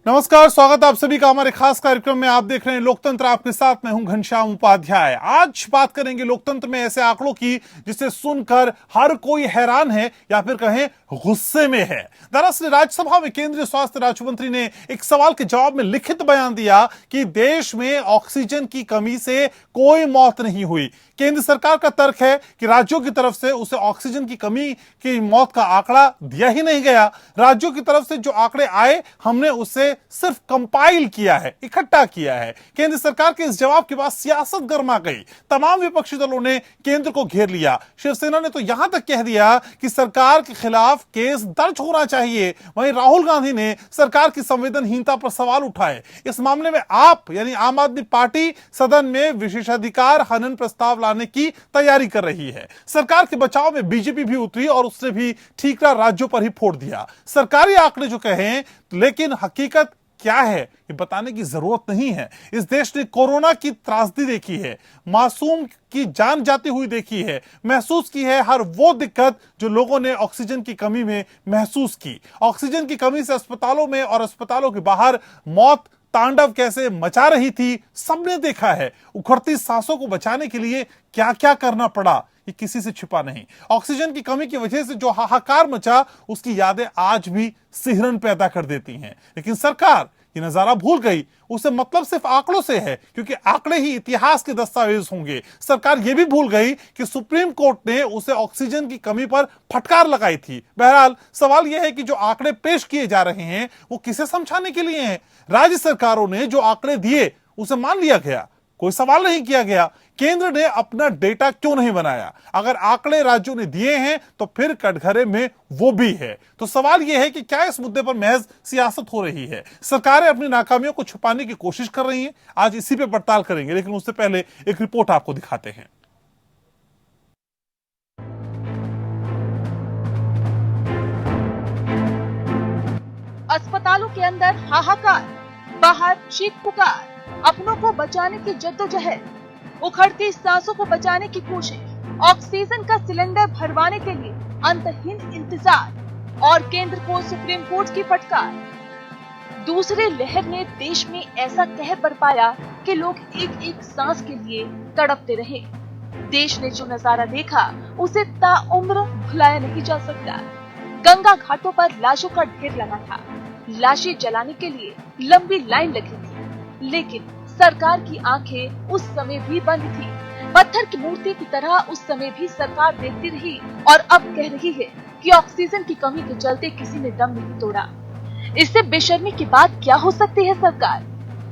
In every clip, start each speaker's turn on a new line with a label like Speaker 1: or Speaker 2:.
Speaker 1: नमस्कार, स्वागत है आप सभी का हमारे खास कार्यक्रम में। आप देख रहे हैं लोकतंत्र, आपके साथ मैं हूं घनश्याम उपाध्याय। आज बात करेंगे लोकतंत्र में ऐसे आंकड़ों की जिसे सुनकर हर कोई हैरान है या फिर कहें गुस्से में है। दरअसल राज्यसभा में केंद्रीय स्वास्थ्य राज्य मंत्री ने एक सवाल के जवाब में लिखित बयान दिया कि देश में ऑक्सीजन की कमी से कोई मौत नहीं हुई। केंद्र सरकार का तर्क है कि राज्यों की तरफ से उसे ऑक्सीजन की कमी की मौत का आंकड़ा दिया ही नहीं गया। राज्यों की तरफ से जो आंकड़े आए हमने उसे सिर्फ कंपाइल किया है, इकट्ठा किया है। केंद्र सरकार के इस जवाब के बाद सियासत गर्मा गई। तमाम विपक्षी दलों ने केंद्र को घेर लिया। शिवसेना ने तो यहां तक कह दिया कि सरकार के खिलाफ केस दर्ज होना चाहिए। वहीं राहुल गांधी ने सरकार की संवेदनहीनता पर सवाल उठाए। इस मामले में आप यानी आम आदमी पार्टी सदन में विशेषाधिकार हनन प्रस्ताव लाने की तैयारी कर रही है। सरकार के बचाव में बीजेपी भी उतरी और उसने भी ठीकरा राज्यों पर ही फोड़ दिया। सरकारी आंकड़े जो कहें, लेकिन हकीकत क्या है ये बताने की जरूरत नहीं है। इस देश ने कोरोना की त्रासदी देखी है, मासूम की जान जाती हुई देखी है, महसूस की है हर वो दिक्कत जो लोगों ने ऑक्सीजन की कमी में महसूस की। ऑक्सीजन की कमी से अस्पतालों में और अस्पतालों के बाहर मौत तांडव कैसे मचा रही थी, सबने देखा है। उखड़ती सांसों को बचाने के लिए क्या क्या करना पड़ा ये किसी से छिपा नहीं। ऑक्सीजन की कमी की वजह से जो हाहाकार मचा उसकी यादें आज भी सिहरन पैदा कर देती हैं। लेकिन सरकार ये नजारा भूल गई। उसे मतलब सिर्फ आंकड़ों से है, क्योंकि आंकड़े ही इतिहास के दस्तावेज होंगे। सरकार यह भी भूल गई कि सुप्रीम कोर्ट ने उसे ऑक्सीजन की कमी पर फटकार लगाई थी। बहरहाल सवाल यह है कि जो आंकड़े पेश किए जा रहे हैं वो किसे समझाने के लिए हैं। राज्य सरकारों ने जो आंकड़े दिए उसे मान लिया गया, कोई सवाल नहीं किया गया। केंद्र ने अपना डेटा क्यों नहीं बनाया? अगर आंकड़े राज्यों ने दिए हैं तो फिर कटघरे में वो भी है। तो सवाल यह है कि क्या इस मुद्दे पर महज सियासत हो रही है? सरकारें अपनी नाकामियों को छुपाने की कोशिश कर रही हैं। आज इसी पे पड़ताल करेंगे, लेकिन उससे पहले एक रिपोर्ट आपको दिखाते हैं।
Speaker 2: अस्पतालों के अंदर हाहाकार, बाहर चीख पुकार, अपनों को बचाने की जद्दोजहद, उखड़ती सांसों को बचाने की कोशिश, ऑक्सीजन का सिलेंडर भरवाने के लिए अंतहीन इंतजार और केंद्र को सुप्रीम कोर्ट की फटकार। दूसरी लहर ने देश में ऐसा कहर बरपाया कि लोग एक एक सांस के लिए तड़पते रहे। देश ने जो नजारा देखा उसे ताउम्र भुलाया नहीं जा सकता। गंगा घाटों पर लाशों का ढेर लगा था। लाशें जलाने के लिए लंबी लाइन लगी थी, लेकिन सरकार की आंखें उस समय भी बंद थी। पत्थर की मूर्ति की तरह उस समय भी सरकार देखती रही और अब कह रही है कि ऑक्सीजन की कमी के चलते किसी ने दम नहीं तोड़ा। इससे बेशर्मी की बात क्या हो सकती है सरकार?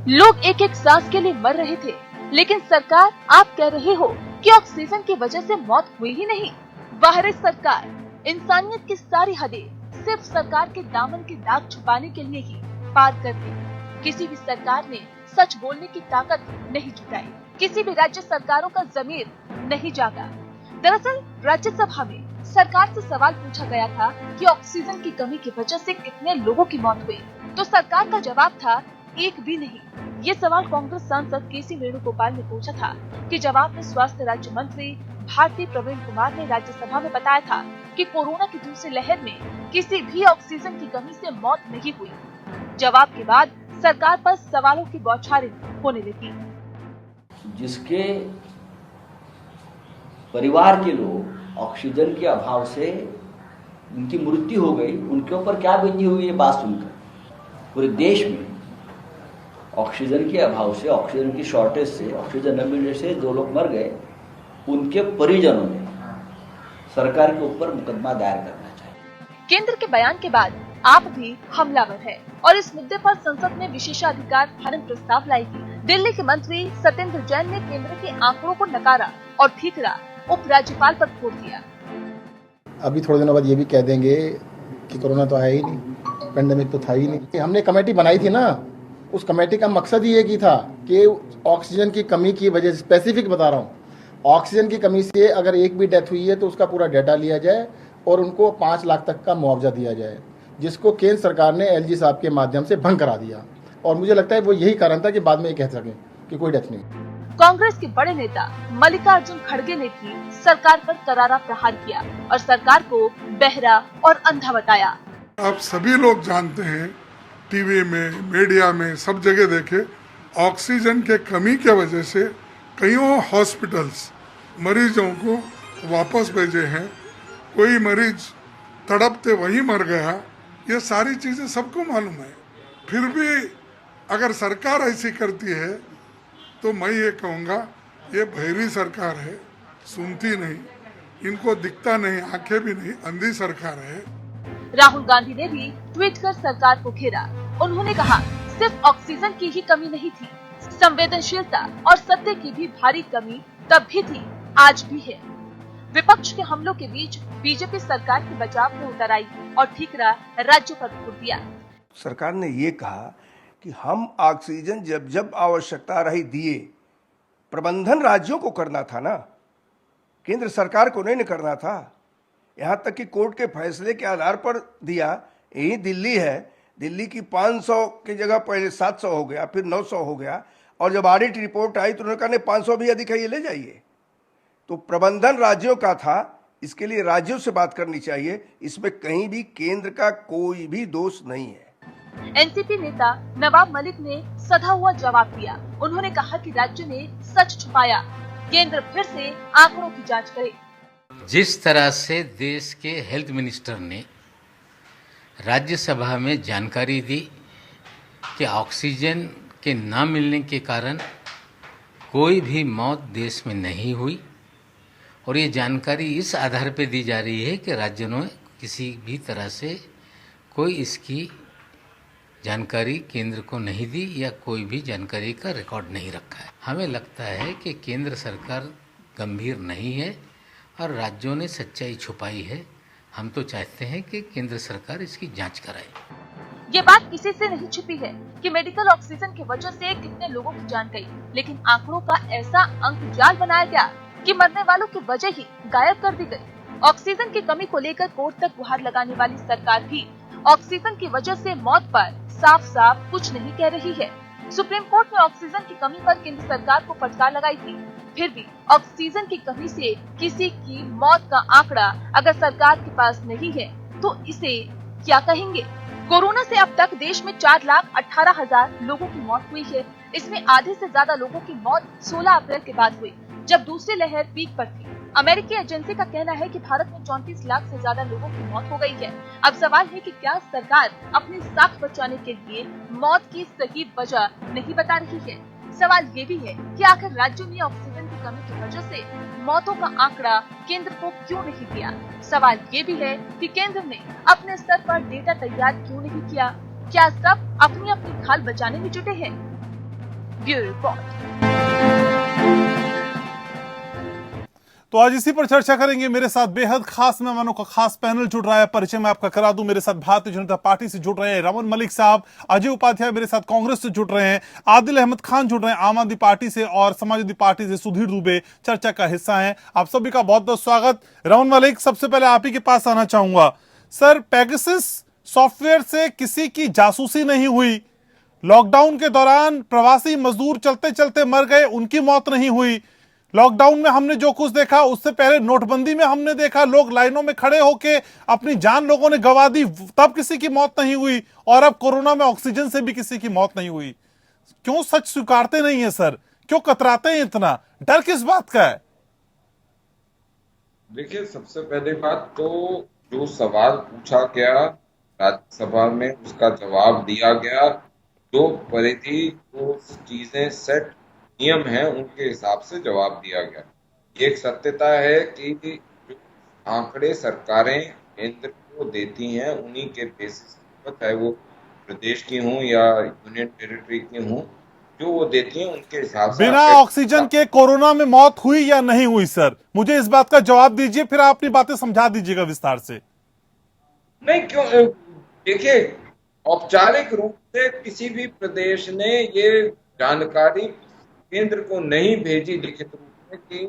Speaker 2: लोग एक एक सांस के लिए मर रहे थे, लेकिन सरकार आप कह रहे हो कि ऑक्सीजन की वजह से मौत हुई ही नहीं। वाह रे सरकार, इंसानियत की सारी हदें सिर्फ सरकार के दामन के दाग छुपाने के लिए ही पार कर दी। किसी भी सरकार ने सच बोलने की ताकत नहीं जुटाई। किसी भी राज्य सरकारों का जमीर नहीं जागा। दरअसल राज्यसभा में सरकार से सवाल पूछा गया था कि ऑक्सीजन की कमी की वजह से कितने लोगों की मौत हुई, तो सरकार का जवाब था एक भी नहीं। ये सवाल कांग्रेस सांसद केसी वेणुगोपाल ने पूछा था कि जवाब में स्वास्थ्य राज्य मंत्री भारती प्रवीण कुमार ने राज्यसभा में बताया था कि कोरोना की दूसरी लहर में किसी भी ऑक्सीजन की कमी से मौत नहीं हुई। जवाब के बाद सरकार पर सवालों की बौछारें होने लगी।
Speaker 3: जिसके परिवार के लोग ऑक्सीजन के अभाव से उनकी मृत्यु हो गई, उनके ऊपर क्या बीती हुई ये बात सुनकर। पूरे देश में ऑक्सीजन के अभाव से, ऑक्सीजन की शॉर्टेज से, ऑक्सीजन न मिलने से जो लोग मर गए, उनके परिजनों ने सरकार के ऊपर मुकदमा दायर करना चाहिए।
Speaker 2: केंद्र के बयान के बाद आप भी हमलावर है और इस मुद्दे पर संसद में विशेषाधिकार हनन प्रस्ताव लाएगी। दिल्ली के मंत्री सत्येंद्र जैन ने केंद्र के आंकड़ों को नकारा और ठीकरा उपराज्यपाल पर फोड़ दिया।
Speaker 4: अभी थोड़े दिनों बाद ये भी कह देंगे कि कोरोना तो आया ही नहीं, पेंडेमिक तो था ही नहीं। हमने कमेटी बनाई थी ना, उस कमेटी का मकसद ही एक ही था कि ऑक्सीजन की कमी की वजह से, स्पेसिफिक बता रहा हूँ, ऑक्सीजन की कमी से अगर एक भी डेथ हुई है तो उसका पूरा डाटा लिया जाए और उनको 5 लाख तक का मुआवजा दिया जाए, जिसको केंद्र सरकार ने एलजी साहब के माध्यम से भंग करा दिया। और मुझे लगता है वो यही कारण था कि बाद में ये कह सकें कि कोई डेथ नहीं।
Speaker 2: कांग्रेस के बड़े नेता मल्लिकार्जुन खड़गे ने भी सरकार पर करारा प्रहार किया और सरकार को बहरा और अंधा बताया।
Speaker 5: आप सभी लोग जानते हैं टीवी में, मीडिया में, सब जगह देखे, ऑक्सीजन के कमी के वजह से कईयों हॉस्पिटल्स मरीजों को वापस भेजे हैं, कोई मरीज तड़पते वहीं मर गया। ये सारी चीज़ें सबको मालूम है। फिर भी अगर सरकार ऐसी करती है तो मैं ये कहूँगा ये बहरी सरकार है, सुनती नहीं, इनको दिखता नहीं, आंखें भी नहीं, अंधी सरकार है।
Speaker 2: राहुल गांधी ने भी ट्वीट कर सरकार को घेरा। उन्होंने कहा सिर्फ ऑक्सीजन की ही कमी नहीं थी, संवेदनशीलता और सत्य की भी भारी कमी तब भी थी, आज भी है। विपक्ष के हमलों के बीच बीजेपी सरकार के बचाव में उतर आई और ठीकरा राज्यों पर फोड़ दिया।
Speaker 6: सरकार ने ये कहा कि हम ऑक्सीजन जब जब आवश्यकता रही दिए, प्रबंधन राज्यों को करना था ना, केंद्र सरकार को नहीं करना था। यहाँ तक कि कोर्ट के फैसले के आधार पर दिया। यही दिल्ली है, दिल्ली की 500 की जगह पहले 700 हो गया, फिर 900 हो गया, और जब ऑडिट रिपोर्ट आई तो उन्होंने कहा नहीं 500 भी अधिक है, ये ले जाइए। तो प्रबंधन राज्यों का था, इसके लिए राज्यों से बात करनी चाहिए। इसमें कहीं भी केंद्र का कोई भी दोष नहीं है।
Speaker 2: एनसीपी नेता नवाब मलिक ने सधा हुआ जवाब दिया। उन्होंने कहा कि राज्य ने सच छुपाया, केंद्र फिर से आंकड़ों की जांच करे।
Speaker 7: जिस तरह से देश के हेल्थ मिनिस्टर ने राज्यसभा में जानकारी दी कि ऑक्सीजन के न मिलने के कारण कोई भी मौत देश में नहीं हुई, और ये जानकारी इस आधार पर दी जा रही है कि राज्यों ने किसी भी तरह से कोई इसकी जानकारी केंद्र को नहीं दी या कोई भी जानकारी का रिकॉर्ड नहीं रखा है। हमें लगता है कि केंद्र सरकार गंभीर नहीं है और राज्यों ने सच्चाई छुपाई है। हम तो चाहते हैं कि केंद्र सरकार इसकी जांच कराए।
Speaker 2: ये बात किसी से नहीं छिपी है कि मेडिकल ऑक्सीजन की वजह से कितने लोगों की जान गई, लेकिन आंकड़ों का ऐसा अंक जाल बनाया गया कि मरने वालों की वजह ही गायब कर दी गई। ऑक्सीजन की कमी को लेकर कोर्ट तक गुहार लगाने वाली सरकार भी ऑक्सीजन की वजह से मौत पर साफ साफ कुछ नहीं कह रही है। सुप्रीम कोर्ट ने ऑक्सीजन की कमी पर केंद्र सरकार को फटकार लगाई थी। फिर भी ऑक्सीजन की कमी से किसी की मौत का आंकड़ा अगर सरकार के पास नहीं है तो इसे क्या कहेंगे। कोरोना से अब तक देश में 4,18,000 लोगों की मौत हुई है। इसमें आधे से ज्यादा लोगों की मौत 16 अप्रैल के बाद हुई, जब दूसरी लहर पीक पर थी। अमेरिकी एजेंसी का कहना है कि भारत में 34 लाख से ज्यादा लोगों की मौत हो गई है। अब सवाल है कि क्या सरकार अपनी साख बचाने के लिए मौत की सही वजह नहीं बता रही है। सवाल ये भी है कि आखिर राज्यों में ऑक्सीजन की कमी की वजह से मौतों का आंकड़ा केंद्र को क्यों नहीं दिया। सवाल ये भी है कि केंद्र ने अपने स्तर पर डेटा तैयार क्यों नहीं किया। क्या सब अपनी अपनी खाल बचाने में जुटे हैं। Bureau report.
Speaker 1: तो आज इसी पर चर्चा करेंगे। मेरे साथ बेहद खास मेहमानों का खास पैनल जुड़ रहा है। परिचय मैं आपका करा दूं। मेरे साथ भारतीय जनता पार्टी से जुड़ रहे हैं रावण मलिक साहब, अजय उपाध्याय मेरे साथ कांग्रेस से जुड़ रहे हैं, आदिल अहमद खान जुड़ रहे हैं आम आदमी पार्टी से, और समाजवादी पार्टी से सुधीर दुबे चर्चा का हिस्सा है। आप सभी का बहुत बहुत स्वागत। रावण मलिक, सबसे पहले आप ही के पास आना चाहूंगा। सर, पेगासस सॉफ्टवेयर से किसी की जासूसी नहीं हुई। लॉकडाउन के दौरान प्रवासी मजदूर चलते चलते मर गए, उनकी मौत नहीं हुई। लॉकडाउन में हमने जो कुछ देखा, उससे पहले नोटबंदी में हमने देखा लोग लाइनों में खड़े होके अपनी जान लोगों ने गंवा दी, तब किसी की मौत नहीं हुई। और अब कोरोना में ऑक्सीजन से भी किसी की मौत नहीं हुई। क्यों सच स्वीकारते नहीं है सर? क्यों कतराते हैं इतना? डर किस बात का है?
Speaker 8: देखिए, सबसे पहले बात तो जो सवाल पूछा गया राज्यसभा में उसका जवाब दिया गया। जो परिधि, जो चीजें सेट नियम है उनके हिसाब से जवाब दिया गया। ये एक सत्यता है कि जो आंकड़े सरकारें केंद्र को देती हैं उन्हीं के बेसिस पर, चाहे वो प्रदेश की हों या यूनियन टेरिटरी की हों, जो वो देती हैं उनके हिसाब से।
Speaker 1: बिना ऑक्सीजन के कोरोना में मौत हुई या नहीं हुई सर? मुझे इस बात का जवाब दीजिए, फिर आप अपनी बातें समझा दीजिएगा विस्तार से।
Speaker 8: नहीं, क्यों? देखिए, औपचारिक रूप से किसी भी प्रदेश ने ये जानकारी केंद्र को नहीं भेजी लिखित रूप में कि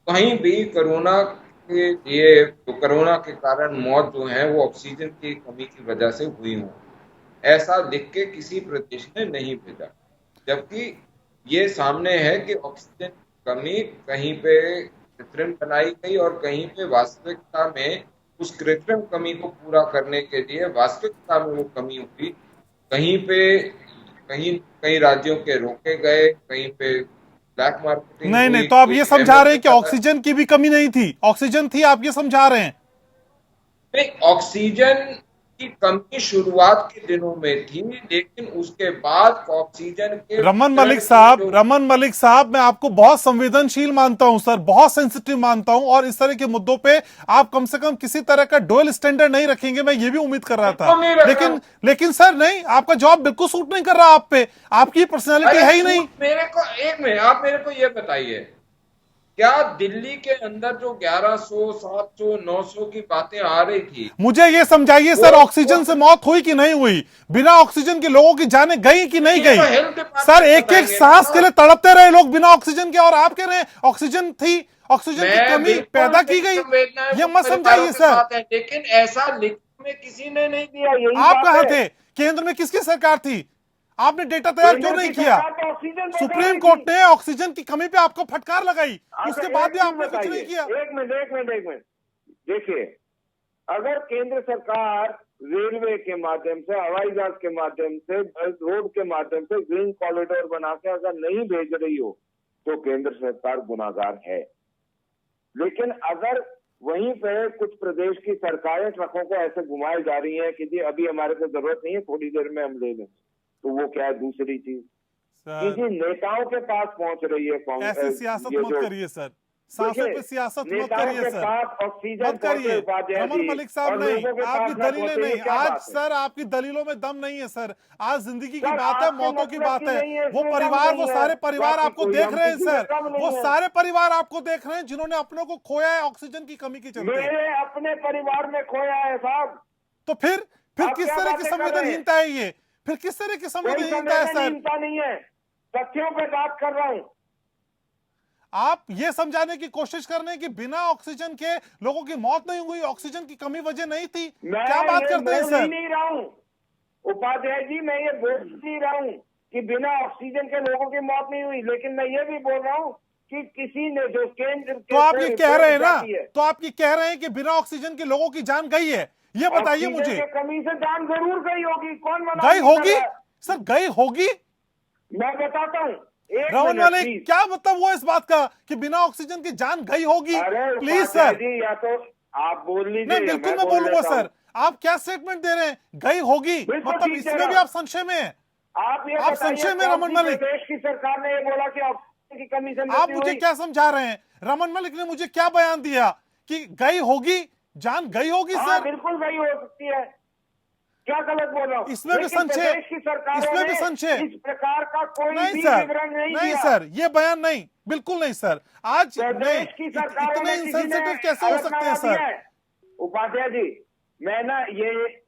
Speaker 8: कहीं भी कोरोना के कारण मौत जो है वो ऑक्सीजन की कमी की वजह से हुई हो, ऐसा लिख के किसी प्रदेश ने नहीं भेजा। जबकि ये सामने है कि ऑक्सीजन की कमी कहीं पे कृत्रिम बनाई गई और कहीं पे वास्तविकता में उस कृत्रिम कमी को पूरा करने के लिए वास्तविकता में वो कमी हुई कहीं पे कई राज्यों के रोके गए, कहीं पे ब्लैक मार्केटिंग
Speaker 1: नहीं
Speaker 8: हुई,
Speaker 1: नहीं, तो आप
Speaker 8: कोई
Speaker 1: ये समझा रहे हैं कि
Speaker 8: अहमद
Speaker 1: ऑक्सीजन की भी कमी नहीं थी, ऑक्सीजन थी, आप ये समझा रहे हैं?
Speaker 8: नहीं, ऑक्सीजन की कमी शुरुआत के दिनों में थी, लेकिन उसके बाद ऑक्सीजन के
Speaker 1: रमन
Speaker 8: वितरण
Speaker 1: मलिक
Speaker 8: की
Speaker 1: साहब,
Speaker 8: जो
Speaker 1: रमन मलिक साहब, मैं आपको बहुत संवेदनशील मानता हूं सर, बहुत सेंसिटिव मानता हूं, और इस तरह के मुद्दों पे आप कम से कम किसी तरह का डुअल स्टैंडर्ड नहीं रखेंगे, मैं ये भी उम्मीद कर रहा था।
Speaker 8: बिल्कुल नहीं रख रहा
Speaker 1: लेकिन
Speaker 8: हूं।
Speaker 1: लेकिन सर नहीं, आपका जवाब बिल्कुल सूट नहीं कर रहा आप पे, आपकी पर्सनैलिटी
Speaker 8: अरे
Speaker 1: है ही नहीं।
Speaker 8: मेरे को एक मिनट, आप मेरे को ये बताइए, क्या दिल्ली के अंदर जो 1100, 700, 900 की बातें आ रही थी,
Speaker 1: मुझे ये समझाइए सर, ऑक्सीजन से मौत हुई कि नहीं हुई? बिना ऑक्सीजन के लोगों की जानें गई कि नहीं
Speaker 8: ये तो
Speaker 1: गई?
Speaker 8: हेल्थ डिपार्टमेंट
Speaker 1: सर एक एक
Speaker 8: बताएंगे
Speaker 1: सांस
Speaker 8: ना।
Speaker 1: के लिए तड़पते रहे लोग बिना ऑक्सीजन के, और आप कह रहे हैं ऑक्सीजन थी, ऑक्सीजन की
Speaker 8: मैं
Speaker 1: कमी
Speaker 8: बिल्कुल
Speaker 1: पैदा की
Speaker 8: मेरी
Speaker 1: गई।
Speaker 8: संवेदनाएं
Speaker 1: ये
Speaker 8: उन
Speaker 1: मत
Speaker 8: परिवारों
Speaker 1: समझाइए
Speaker 8: के
Speaker 1: सर।
Speaker 8: साथ है, लेकिन ऐसा लिख में किसी ने नहीं दिया, यही
Speaker 1: आप
Speaker 8: बात
Speaker 1: कहां
Speaker 8: है।
Speaker 1: थे? केंद्र में किसकी सरकार थी? आपने डेटा तैयार क्यों नहीं किया? सुप्रीम कोर्ट ने ऑक्सीजन की कमी पे आपको फटकार लगाई, उसके बाद भी आपने कुछ नहीं किया।
Speaker 9: एक मिनट देखिए, अगर केंद्र सरकार रेलवे के माध्यम से, हवाई जहाज के माध्यम से, रोड के माध्यम से ग्रीन कॉरिडोर बना के अगर नहीं भेज रही हो तो केंद्र सरकार गुनाहगार है। लेकिन अगर वहीं पे कुछ प्रदेश की सरकारें ट्रकों को ऐसे घुमाए जा रही हैं कि जी अभी हमारे को जरूरत नहीं है, थोड़ी देर में हम ले लें, तो वो क्या है दूसरी चीज कि जी नेताओं के पास पहुंच रही है कांग्रेस।
Speaker 1: ऐसे सियासत मत करिए सर, सांसों पे सियासत मत
Speaker 9: नेताओं
Speaker 1: करिए
Speaker 9: के
Speaker 1: सर,
Speaker 9: पास ऑक्सीजन
Speaker 1: मत करिए।
Speaker 9: उपाध्याय
Speaker 1: रमन
Speaker 9: जी
Speaker 1: मलिक साहब
Speaker 9: और
Speaker 1: नहीं,
Speaker 9: लोगों के
Speaker 1: आपकी
Speaker 9: पास ना
Speaker 1: दलीलें
Speaker 9: पहुंचे, ये
Speaker 1: नहीं,
Speaker 9: क्या
Speaker 1: आज
Speaker 9: बात है?
Speaker 1: सर आपकी दलीलों में दम नहीं है सर, आज जिंदगी की
Speaker 9: सर,
Speaker 1: बात है,
Speaker 9: आपके
Speaker 1: मौतों की
Speaker 9: मतलब
Speaker 1: बात
Speaker 9: की
Speaker 1: है।
Speaker 9: नहीं है,
Speaker 1: वो
Speaker 9: इसमें
Speaker 1: परिवार,
Speaker 9: दम
Speaker 1: वो
Speaker 9: नहीं
Speaker 1: सारे
Speaker 9: है।
Speaker 1: परिवार
Speaker 9: बाकी
Speaker 1: आपको
Speaker 9: कोई
Speaker 1: देख
Speaker 9: हम
Speaker 1: रहे हैं
Speaker 9: किसी में
Speaker 1: सर,
Speaker 9: दम नहीं
Speaker 1: वो
Speaker 9: है।
Speaker 1: सारे परिवार आपको देख रहे हैं जिन्होंने अपनों को खोया है ऑक्सीजन की कमी के चलते।
Speaker 9: मेरे अपने परिवार में खोया है साहब।
Speaker 1: तो फिर
Speaker 9: आप
Speaker 1: किस
Speaker 9: क्या
Speaker 1: तरह की
Speaker 9: बातें कर रहे हैं?
Speaker 1: संवेदनहीनता है ये? फिर किस तरह की
Speaker 9: कोई
Speaker 1: संवेदनहीनता है सर?
Speaker 9: संवेदनहीनता नहीं है, तथ्यों पे बात कर रहा हूँ।
Speaker 1: आप ये समझाने की कोशिश कर रहे हैं कि बिना ऑक्सीजन के लोगों की मौत नहीं हुई, ऑक्सीजन की कमी वजह नहीं थी,
Speaker 9: मैं
Speaker 1: क्या बात
Speaker 9: ये
Speaker 1: करते हैं
Speaker 9: बोल
Speaker 1: सर?
Speaker 9: ही नहीं रहा हूँ उपाध्याय जी, मैं ये बोल नहीं रहा हूँ कि बिना ऑक्सीजन के लोगों की मौत नहीं हुई, लेकिन मैं ये भी बोल रहा हूँ कि किसी ने जो केंद्र
Speaker 1: तो आप ये कह रहे हैं ना,
Speaker 9: है,
Speaker 1: तो आप ये कह रहे हैं कि बिना ऑक्सीजन के लोगों की जान गई है, ये बताइए
Speaker 9: ऑक्सीजन
Speaker 1: मुझे।
Speaker 9: की कमी से जान जरूर गई होगी, कौन मना
Speaker 1: गई
Speaker 9: नहीं कर
Speaker 1: होगी
Speaker 9: रहा है?
Speaker 1: सर, गई होगी?
Speaker 9: मैं बताता हूँ, एक
Speaker 1: रमन
Speaker 9: मिनट
Speaker 1: मलिक,
Speaker 9: प्लीज।
Speaker 1: क्या मतलब वो इस बात का कि बिना ऑक्सीजन की जान गई होगी?
Speaker 9: अरे
Speaker 1: प्लीज
Speaker 9: उपाध्याय
Speaker 1: सर।
Speaker 9: जी, या तो आप बोल लीजिए
Speaker 1: नहीं,
Speaker 9: या
Speaker 1: बिल्कुल मैं
Speaker 9: बोल
Speaker 1: बोलूंगा
Speaker 9: लेता
Speaker 1: सर।
Speaker 9: हूँ।
Speaker 1: आप क्या स्टेटमेंट दे रहे हैं? गई होगी,
Speaker 9: बिल्कुल
Speaker 1: मतलब
Speaker 9: ठीक
Speaker 1: इसमें
Speaker 9: कह
Speaker 1: भी
Speaker 9: रहा
Speaker 1: आप संशय में हैं।
Speaker 9: आप ये
Speaker 1: आप
Speaker 9: बताइए,
Speaker 1: संशय में
Speaker 9: कौन
Speaker 1: रमन
Speaker 9: सी
Speaker 1: मलिक?
Speaker 9: प्रदेश की सरकार ने ये बोला कि ऑक्सीजन की कमी से
Speaker 1: आप
Speaker 9: मृत्यु
Speaker 1: मुझे
Speaker 9: हुई?
Speaker 1: क्या समझा रहे हैं? रमन मलिक ने मुझे क्या बयान दिया कि गई होगी, जान गई होगी
Speaker 9: हाँ,
Speaker 1: सर?
Speaker 9: बिल्कुल गई हो सकती है, क्या गलत बोल रहा हूँ?
Speaker 1: इसमें भी
Speaker 9: लेकिन
Speaker 1: संशय,
Speaker 9: प्रदेश की सरकारों
Speaker 1: इसमें भी
Speaker 9: ने
Speaker 1: संशय।
Speaker 9: इस प्रकार का कोई
Speaker 1: नहीं
Speaker 9: भी
Speaker 1: सर,
Speaker 9: विवरण नहीं
Speaker 1: नहीं
Speaker 9: दिया।
Speaker 1: सर, ये बयान नहीं, बिल्कुल नहीं सर। आज नहीं,
Speaker 9: प्रदेश की सरकारों
Speaker 1: इतने
Speaker 9: में किसी ने
Speaker 1: इनसेंसिटिव कैसे हो सकते हैं
Speaker 9: अलगनामा दिया
Speaker 1: सर?
Speaker 9: है? उपाध्याय जी, मैं ना ये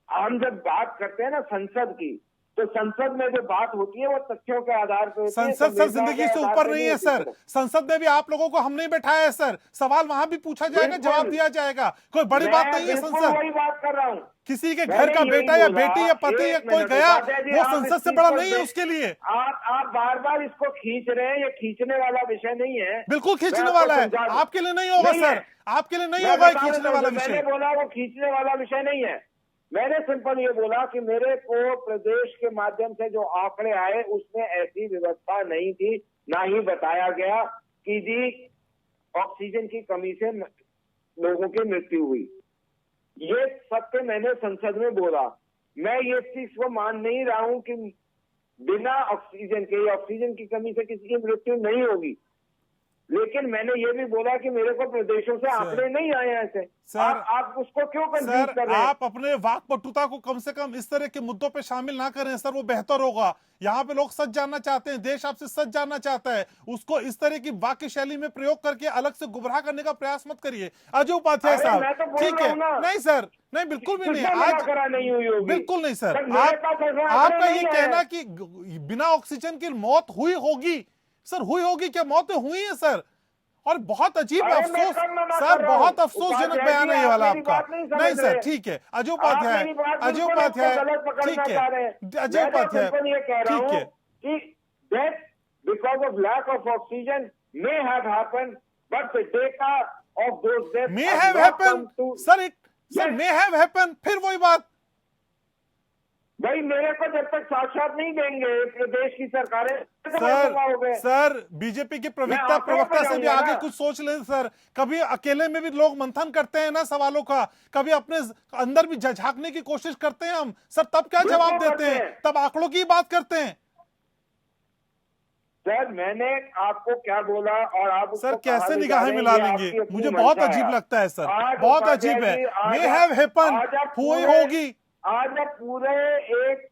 Speaker 9: हम जब बात करते हैं ना संसद की, तो संसद में जो बात होती है वो तथ्यों के आधार पर होती है,
Speaker 1: संसद सर
Speaker 9: संविधान
Speaker 1: जिंदगी
Speaker 9: के
Speaker 1: से
Speaker 9: आधार
Speaker 1: ऊपर
Speaker 9: पे
Speaker 1: नहीं है
Speaker 9: होती
Speaker 1: सर। संसद में भी आप लोगों को हम नहीं बैठाया है सर, सवाल वहां भी पूछा जाएगा,
Speaker 9: बिल्कुल।
Speaker 1: जवाब दिया जाएगा, कोई बड़ी
Speaker 9: मैं
Speaker 1: बात नहीं है
Speaker 9: बिल्कुल
Speaker 1: संसद।
Speaker 9: वही बात कर रहा हूँ।
Speaker 1: किसी के घर
Speaker 9: मैंने
Speaker 1: का
Speaker 9: यही
Speaker 1: बेटा या
Speaker 9: बोला,
Speaker 1: बेटी या पति या
Speaker 9: एक
Speaker 1: कोई
Speaker 9: मिनट,
Speaker 1: गया,
Speaker 9: उपाध्याय जी,
Speaker 1: वो
Speaker 9: आप
Speaker 1: संसद
Speaker 9: इस
Speaker 1: से
Speaker 9: चीज
Speaker 1: बड़ा
Speaker 9: पर
Speaker 1: नहीं है
Speaker 9: देख-
Speaker 1: उसके लिए।
Speaker 9: आप बार बार इसको खींच रहे हैं, ये खींचने वाला विषय नहीं है।
Speaker 1: बिल्कुल
Speaker 9: मैं
Speaker 1: खींचने
Speaker 9: आपको
Speaker 1: वाला है,
Speaker 9: समझा दूं।
Speaker 1: आपके लिए नहीं होगा
Speaker 9: नहीं है।
Speaker 1: सर, आपके लिए नहीं
Speaker 9: मैं
Speaker 1: होगा ये
Speaker 9: बता
Speaker 1: खींचने
Speaker 9: देता हूं,
Speaker 1: वाला
Speaker 9: जो
Speaker 1: विषय।
Speaker 9: मैंने बोला वो खींचने वाला विषय नहीं है। मैंने सिंपल ये बोला कि मेरे को प्रदेश के माध्यम से जो आंकड़े आए उसमें ऐसी व्यवस्था नहीं थी, ना ही बताया गया कि जी ऑक्सीजन की कमी से लोगों की मृत्यु हुई। ये सत्य मैंने संसद में बोला। मैं ये चीज को मान नहीं रहा हूं कि बिना ऑक्सीजन के, ऑक्सीजन की कमी से किसी की मृत्यु नहीं होगी, लेकिन मैंने ये भी बोला कि मेरे को प्रदेशों से आंकड़े नहीं आए ऐसे।
Speaker 1: सर,
Speaker 9: आप उसको क्यों कंफ्यूज
Speaker 1: सर
Speaker 9: कर रहे हैं?
Speaker 1: आप अपने वाकपटुता को कम से कम इस तरह के मुद्दों पे शामिल ना करें सर, वो बेहतर होगा। यहाँ पे लोग सच जानना चाहते हैं, देश आपसे सच जानना चाहता है, उसको इस तरह की वाक्य शैली में प्रयोग करके अलग से गुमराह करने का प्रयास मत करिए। अजय उपाध्याय
Speaker 9: अरे,
Speaker 1: साहब,
Speaker 9: मैं तो बोल
Speaker 1: ठीक
Speaker 9: रहा
Speaker 1: है,
Speaker 9: हूं ना।
Speaker 1: नहीं सर, नहीं बिल्कुल भी नहीं,
Speaker 9: किसने मना
Speaker 1: आज
Speaker 9: करा नहीं हुई होगी?
Speaker 1: बिल्कुल नहीं सर।
Speaker 9: सर, मेरे पास ऐसा आंकड़े
Speaker 1: आपका
Speaker 9: नहीं
Speaker 1: ये
Speaker 9: आए।
Speaker 1: कहना कि बिना ऑक्सीजन की मौत हुई होगी, सर हुई होगी क्या? मौतें हुई है सर, और बहुत अजीब
Speaker 9: अरे, मैं
Speaker 1: अफसोस
Speaker 9: कब मना
Speaker 1: सर,
Speaker 9: कर रहा हूं?
Speaker 1: बहुत अफसोसजनक
Speaker 9: उपाध्याय
Speaker 1: बयान
Speaker 9: जी,
Speaker 1: है ये
Speaker 9: आप
Speaker 1: वाला
Speaker 9: मेरी
Speaker 1: आपका।
Speaker 9: बात नहीं समझ
Speaker 1: नहीं सर,
Speaker 9: रहे।
Speaker 1: ठीक है अजय
Speaker 9: आप
Speaker 1: उपाध्याय,
Speaker 9: मेरी बात
Speaker 1: अजय
Speaker 9: बिल्कुल
Speaker 1: उपाध्याय,
Speaker 9: आपको गलत पकड़ना
Speaker 1: ठीक
Speaker 9: चाह रहे
Speaker 1: है,
Speaker 9: हैं।
Speaker 1: अजय
Speaker 9: मैं तो
Speaker 1: उपाध्याय,
Speaker 9: सिंपल ये कह रहा
Speaker 1: ठीक
Speaker 9: हूं
Speaker 1: है,
Speaker 9: कि death because of lack of oxygen may have happened, but the data of those deaths
Speaker 1: may
Speaker 9: have
Speaker 1: have
Speaker 9: not
Speaker 1: happen
Speaker 9: come to.
Speaker 1: Sir, sir
Speaker 9: Yes.
Speaker 1: May have happen, फिर वही बात।
Speaker 9: भाई मेरे को जब तक साक्षात नहीं देंगे प्रदेश की सरकारें तो
Speaker 1: सर बीजेपी के प्रवक्ता से भी आगे कुछ सोच ले सर। कभी अकेले में भी लोग मंथन करते हैं ना सवालों का, कभी अपने अंदर भी झांकने की कोशिश करते हैं हम सर, तब क्या जवाब देते हैं? तब आंकड़ों की बात करते हैं।
Speaker 9: सर मैंने आपको क्या बोला और आप
Speaker 1: सर कैसे निगाहें मिला लेंगे? मुझे बहुत अजीब लगता है सर, बहुत अजीब है। मे हैव हैपन, हुई होगी।
Speaker 9: आज आप पूरे एक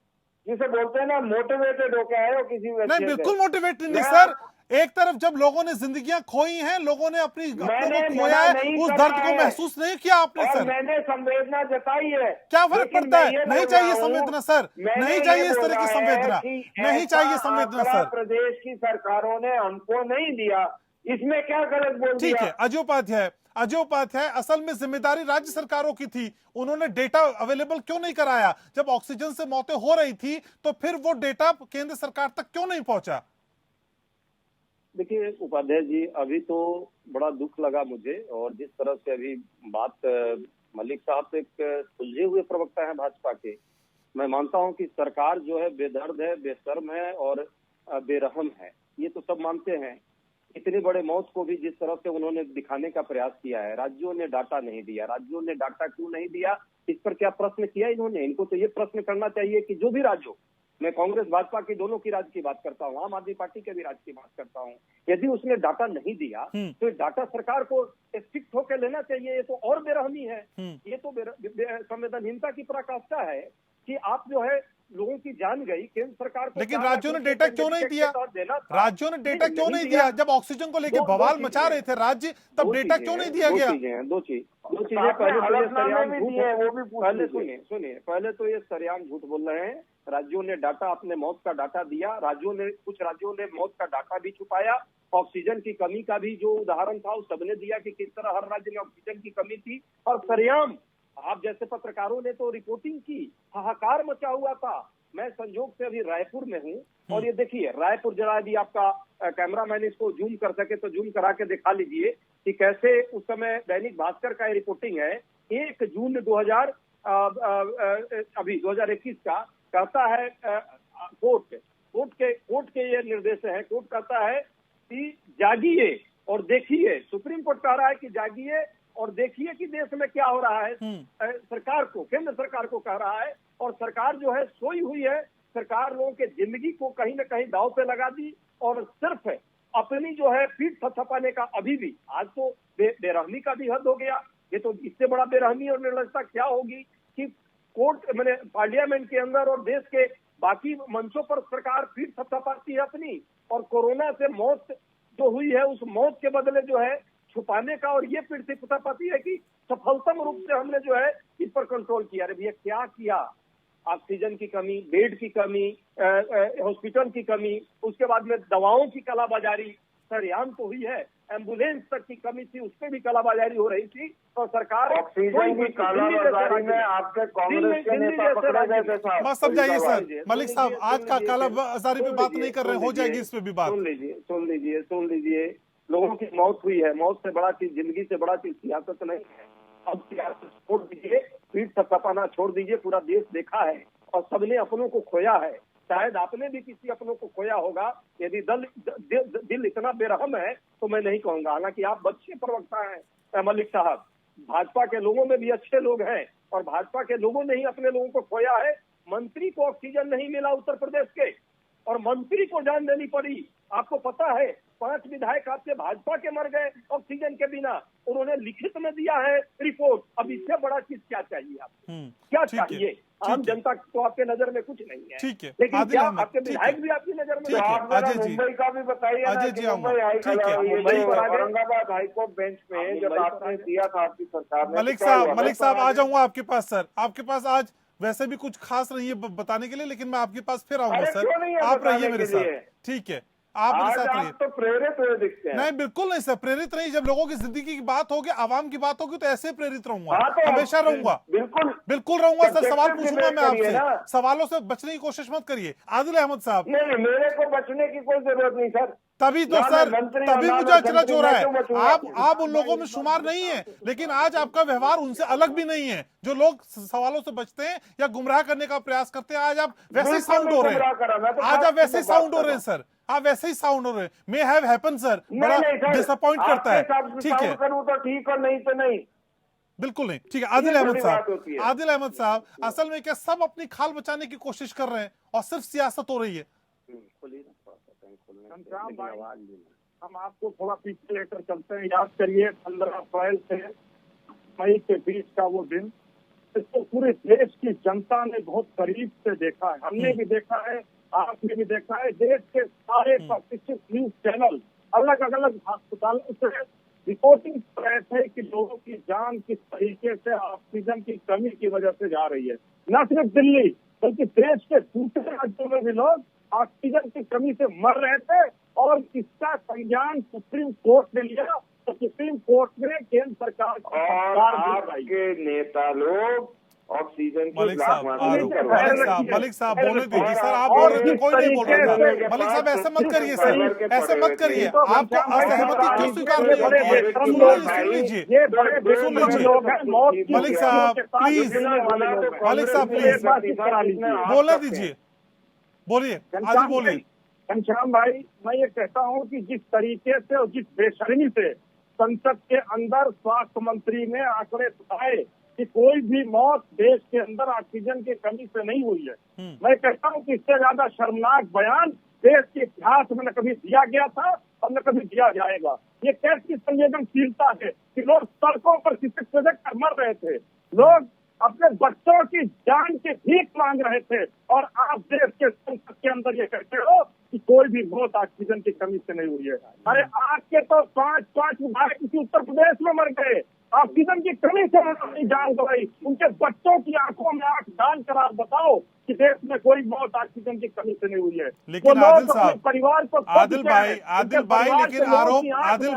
Speaker 9: जिसे बोलते हैं ना मोटिवेटेड होके आए हो किसी वजह
Speaker 1: नहीं, बिल्कुल मोटिवेटेड नहीं सर। एक तरफ जब लोगों ने जिंदगियां खोई हैं, लोगों ने अपनी अपनों को खोया है, उस दर्द को महसूस नहीं किया आपने सर।
Speaker 9: मैंने संवेदना जताई है।
Speaker 1: क्या फर्क पड़ता है? नहीं चाहिए संवेदना सर, नहीं चाहिए इस तरह की संवेदना, नहीं चाहिए संवेदना सर।
Speaker 9: प्रदेश की सरकारों ने हमको नहीं दिया, इसमें क्या गलत बोल दिया?
Speaker 1: ठीक है, अजय उपाध्याय असल में जिम्मेदारी राज्य सरकारों की थी। उन्होंने डेटा अवेलेबल क्यों नहीं कराया? जब ऑक्सीजन से मौतें हो रही थी तो फिर वो डेटा केंद्र सरकार तक क्यों नहीं पहुंचा?
Speaker 10: देखिए उपाध्याय जी, अभी तो बड़ा दुख लगा मुझे, और जिस तरह से अभी बात मलिक साहब एक सुलझे हुए प्रवक्ता है भाजपा के, मैं मानता हूं कि सरकार जो है बेदर्द है, बेशर्म है और बेरहम है, ये तो सब मानते हैं। इतने बड़े मौत को भी जिस तरह से उन्होंने दिखाने का प्रयास किया है, राज्यों ने डाटा नहीं दिया, राज्यों ने डाटा क्यों नहीं दिया, इस पर क्या प्रश्न किया इन्होंने? इनको तो ये प्रश्न करना चाहिए कि जो भी राज्य हो, मैं कांग्रेस भाजपा की दोनों की राज्य की बात करता हूँ, आम आदमी पार्टी के भी राज्य की बात करता हूँ, यदि उसने डाटा नहीं दिया तो ये डाटा सरकार को स्ट्रिक्ट होकर लेना चाहिए। ये तो और बेरहमी है, ये तो संवेदनहीनता की पराकाष्ठा है कि आप जो है लोगों की जान गई, केंद्र सरकार को।
Speaker 1: लेकिन राज्यों ने डेटा क्यों नहीं दिया? राज्यों ने डेटा क्यों नहीं दिया? जब ऑक्सीजन को लेकर बवाल मचा रहे थे राज्य, तब डेटा क्यों नहीं दिया गया?
Speaker 10: दो चीजें पहले तो ये सरेआम झूठ बोल रहे हैं। राज्यों ने डाटा, अपने मौत का डाटा दिया, कुछ राज्यों ने मौत का डाटा भी छुपाया। ऑक्सीजन की कमी का भी जो उदाहरण था वो सबने दिया कि किस तरह हर राज्य में ऑक्सीजन की कमी थी, और सरेआम आप जैसे पत्रकारों ने तो रिपोर्टिंग की, हाहाकार मचा हुआ था। मैं संजोग से अभी रायपुर में हूँ, और ये देखिए रायपुर, जरा यदि आपका कैमरामैन इसको जूम कर सके तो जूम करा के दिखा लीजिए कि कैसे उस समय दैनिक भास्कर का रिपोर्टिंग है। 1 जून 2021 का कहता है कोर्ट के ये निर्देश है। कोर्ट कहता है कि जागिए और देखिए, सुप्रीम कोर्ट कह रहा है कि जागिए और देखिए कि देश में क्या हो रहा है। सरकार को, केंद्र सरकार को कह रहा है, और सरकार जो है सोई हुई है। सरकार लोगों के जिंदगी को कहीं न कहीं दांव पे लगा दी, और सिर्फ अपनी जो है पीठ थपथपाने का अभी भी, आज तो बेरहमी का भी हद हो गया। ये तो इससे बड़ा बेरहमी और निर्लजता क्या होगी कि कोर्ट मैंने पार्लियामेंट के अंदर और देश के बाकी मंचों पर सरकार पीठ थपथपाती है अपनी, और कोरोना से मौत जो हुई है उस मौत के बदले जो है छुपाने का, और ये पीठ थपथपाती है कि सफलतम रूप से हमने जो है इस पर कंट्रोल किया। अरे भैया क्या किया? ऑक्सीजन की कमी, बेड की कमी, हॉस्पिटल की कमी, उसके बाद में दवाओं की कालाबाजारी सरेआम तो हुई है। एम्बुलेंस तक की कमी थी, उस पर भी कालाबाजारी हो रही थी, और सरकार
Speaker 9: ऑक्सीजन की कालाबाजारी में आपके कांग्रेस के नेता पकड़े गए थे साहब।
Speaker 1: बस समझाइए सर, मलिक साहब आज का कालाबाजारी पे बात नहीं कर रहे, हो जाएगी इस पे भी बात।
Speaker 10: सुन लीजिए, लोगों की मौत हुई है, मौत से बड़ा चीज, जिंदगी से बड़ा चीज सियासत नहीं है। अब सियासत छोड़ दीजिए, पीठ थपथपाना छोड़ दीजिए, पूरा देश देखा है और सबने अपनों को खोया है। शायद आपने भी किसी अपनों को खोया होगा। यदि दिल इतना बेरहम है तो मैं नहीं कहूंगा। हालांकि आप अच्छे प्रवक्ता हैं मलिक साहब, भाजपा के लोगों में भी अच्छे लोग हैं, और भाजपा के लोगों ने ही अपने लोगों को खोया है। मंत्री को ऑक्सीजन नहीं मिला उत्तर प्रदेश के, और मंत्री को जान देनी पड़ी। आपको पता है 5 विधायक आपके भाजपा के मर गए ऑक्सीजन के बिना, उन्होंने लिखित में दिया है रिपोर्ट। अब इससे बड़ा चीज क्या चाहिए आपको? क्या चाहिए? आम जनता तो आपके नजर में कुछ नहीं है,
Speaker 1: ठीक है,
Speaker 10: लेकिन क्या आपके विधायक भी आपकी नजर में?
Speaker 9: मुंबई का भी बताइए ना कि मुंबई औरंगाबाद हाईकोर्ट बेंच में जब आपने दिया था आपकी सरकार ने।
Speaker 1: मलिक साहब आ जाऊंगा आपके पास सर। आपके पास आज वैसे भी कुछ खास नहीं है बताने के लिए, लेकिन मैं आपके पास फिर आऊंगा सर। आप रहिए मेरे साथ, ठीक है? आप मेरे साथ रहिए।
Speaker 9: तो प्रेरित हुए दिखते हैं।
Speaker 1: नहीं, बिल्कुल नहीं सर, प्रेरित नहीं। जब लोगों की जिंदगी की बात होगी, आवाम की बात होगी, तो ऐसे प्रेरित रहूंगा, हमेशा रहूंगा, बिल्कुल रहूंगा सर। सवाल पूछूंगा मैं आपसे, सवालों से बचने की कोशिश मत करिए। आदिल अहमद साहब।
Speaker 9: नहीं, मेरे को बचने की कोई जरूरत नहीं सर।
Speaker 1: तभी तो
Speaker 9: ना मैं
Speaker 1: सर,
Speaker 9: मंत्री
Speaker 1: तभी
Speaker 9: और ना
Speaker 1: मुझे
Speaker 9: मैं
Speaker 1: अचरज
Speaker 9: मंत्री,
Speaker 1: हो रहा
Speaker 9: मैं
Speaker 1: है।
Speaker 9: क्यों बचूंगा?
Speaker 1: आप उन लोगों में शुमार नहीं है, लेकिन आज आपका व्यवहार उनसे अलग भी नहीं है। जो लोग सवालों से बचते हैं या गुमराह करने का प्रयास करते हैं, आज आप वैसे ही
Speaker 9: बिल्कुल
Speaker 1: साउंड
Speaker 9: नहीं
Speaker 1: हो रहे
Speaker 9: गुमराह करा, मैं तो
Speaker 1: हैं। आज आप
Speaker 9: फैक्ट
Speaker 1: वैसे
Speaker 9: पे
Speaker 1: ही
Speaker 9: बात
Speaker 1: साउंड हो
Speaker 9: कर
Speaker 1: रहे
Speaker 9: रहा
Speaker 1: हैं
Speaker 9: हूं।
Speaker 1: सर, आप वैसे ही साउंड हो रहे हैं। मे हैव हैपन सर, बड़ा
Speaker 9: नहीं सर,
Speaker 1: डिसअपॉइंट करता
Speaker 9: आपके
Speaker 1: है।
Speaker 9: हिसाब से
Speaker 1: ठीक है,
Speaker 9: साउंड करूं तो ठीक और नहीं तो नहीं।
Speaker 1: बिल्कुल नहीं। ठीक है, आदिल
Speaker 9: ये
Speaker 1: अहमद
Speaker 9: बड़ी बात
Speaker 1: साहब,
Speaker 9: होती है।
Speaker 1: आदिल अहमद साहब, असल में क्या सब अपनी खाल बचाने की कोशिश कर रहे हैं और सिर्फ सियासत हो रही है?
Speaker 10: घनश्याम भाई, हम आपको थोड़ा पीछे लेकर चलते हैं। याद करिए 15 अप्रैल से मई के बीच का वो दिन, इसको पूरे देश की जनता ने बहुत करीब से देखा है। हमने भी देखा है, आपने भी देखा है। देश के सारे प्रतिष्ठित न्यूज चैनल अलग अलग अस्पतालों से रिपोर्टिंग कर रहे थे कि लोगों की जान किस तरीके से ऑक्सीजन की कमी की वजह से जा रही है। न सिर्फ दिल्ली बल्कि देश के दूसरे राज्यों में भी लोग ऑक्सीजन की कमी से मर रहे थे, और इसका संज्ञान सुप्रीम कोर्ट ने लिया। तो सुप्रीम कोर्ट ने केंद्र सरकार को
Speaker 9: और आपके नेता लोग ऑक्सीजन की
Speaker 1: मलिक
Speaker 9: ब्लैक
Speaker 1: साहब,
Speaker 9: मार्केटिंग करवाए।
Speaker 1: मलिक साहब बोलने दीजिए सर, आप
Speaker 9: और
Speaker 1: बोल रहे थे,
Speaker 9: किस
Speaker 1: कोई नहीं बोल रहा था।
Speaker 9: तरीके से
Speaker 1: मलिक साहब ऐसे मत करिए
Speaker 9: फाइबर
Speaker 1: सर,
Speaker 9: के
Speaker 1: ऐसे
Speaker 9: पड़े
Speaker 1: मत
Speaker 9: हुए
Speaker 1: करिए।
Speaker 9: थे।
Speaker 1: आपको असहमति क्यों स्वीकार नहीं
Speaker 10: बड़े
Speaker 1: होती है?
Speaker 10: बेशरम
Speaker 1: सुन
Speaker 10: लोग
Speaker 1: लीजिए,
Speaker 10: हैं।
Speaker 1: सुन लीजिए,
Speaker 10: ये बड़े
Speaker 1: सुन
Speaker 10: बेशरम
Speaker 1: लीजिए।
Speaker 10: लोग हैं। मौत की
Speaker 1: मलिक
Speaker 10: खुशियों
Speaker 1: साहब,
Speaker 10: के साथ
Speaker 1: प्लीज।
Speaker 10: जुड़ने वाले लोग हैं।
Speaker 1: मलिक साहब,
Speaker 10: तो
Speaker 1: प्लीज।
Speaker 10: एक बात ठीक करा लीजिए।
Speaker 1: बोलने दीजिए, बोलिए, आदिल बोलिए।
Speaker 10: घनश्याम भाई, मैं ये कहता हूँ कि जिस तरीके से और जिस बेशर्मी से संसद के अंदर स्वास्थ्य मंत्री ने आंकड़े बताए कि कोई भी मौत देश के अंदर ऑक्सीजन की कमी से नहीं हुई है, मैं कहता हूँ कि इससे ज्यादा शर्मनाक बयान देश के इतिहास में न कभी दिया गया था और न कभी दिया जाएगा। ये कैसी संवेदनशीलता है कि लोग सड़कों पर सिसक सिसक कर मर रहे थे, लोग अपने बच्चों की जान की भीख मांग रहे थे, और आप देश के संसद के अंदर ये कहते हो कि कोई भी मौत ऑक्सीजन की कमी से नहीं हुई है। अरे आज के तो 5 विधायक किसी उत्तर प्रदेश में मर गए, ऑक्सीजन की कमी से उन्होंने जान गई। उनके बच्चों की आंखों में आंख डाल कर आप बताओ कि देश में कोई मौत ऑक्सीजन की कमी से नहीं हुई है।
Speaker 1: लेकिन
Speaker 10: वो
Speaker 1: आदिल
Speaker 10: लोग अपने
Speaker 1: साहब,
Speaker 10: परिवार को
Speaker 1: आदिल भाई, लेकिन आरोप, आदिल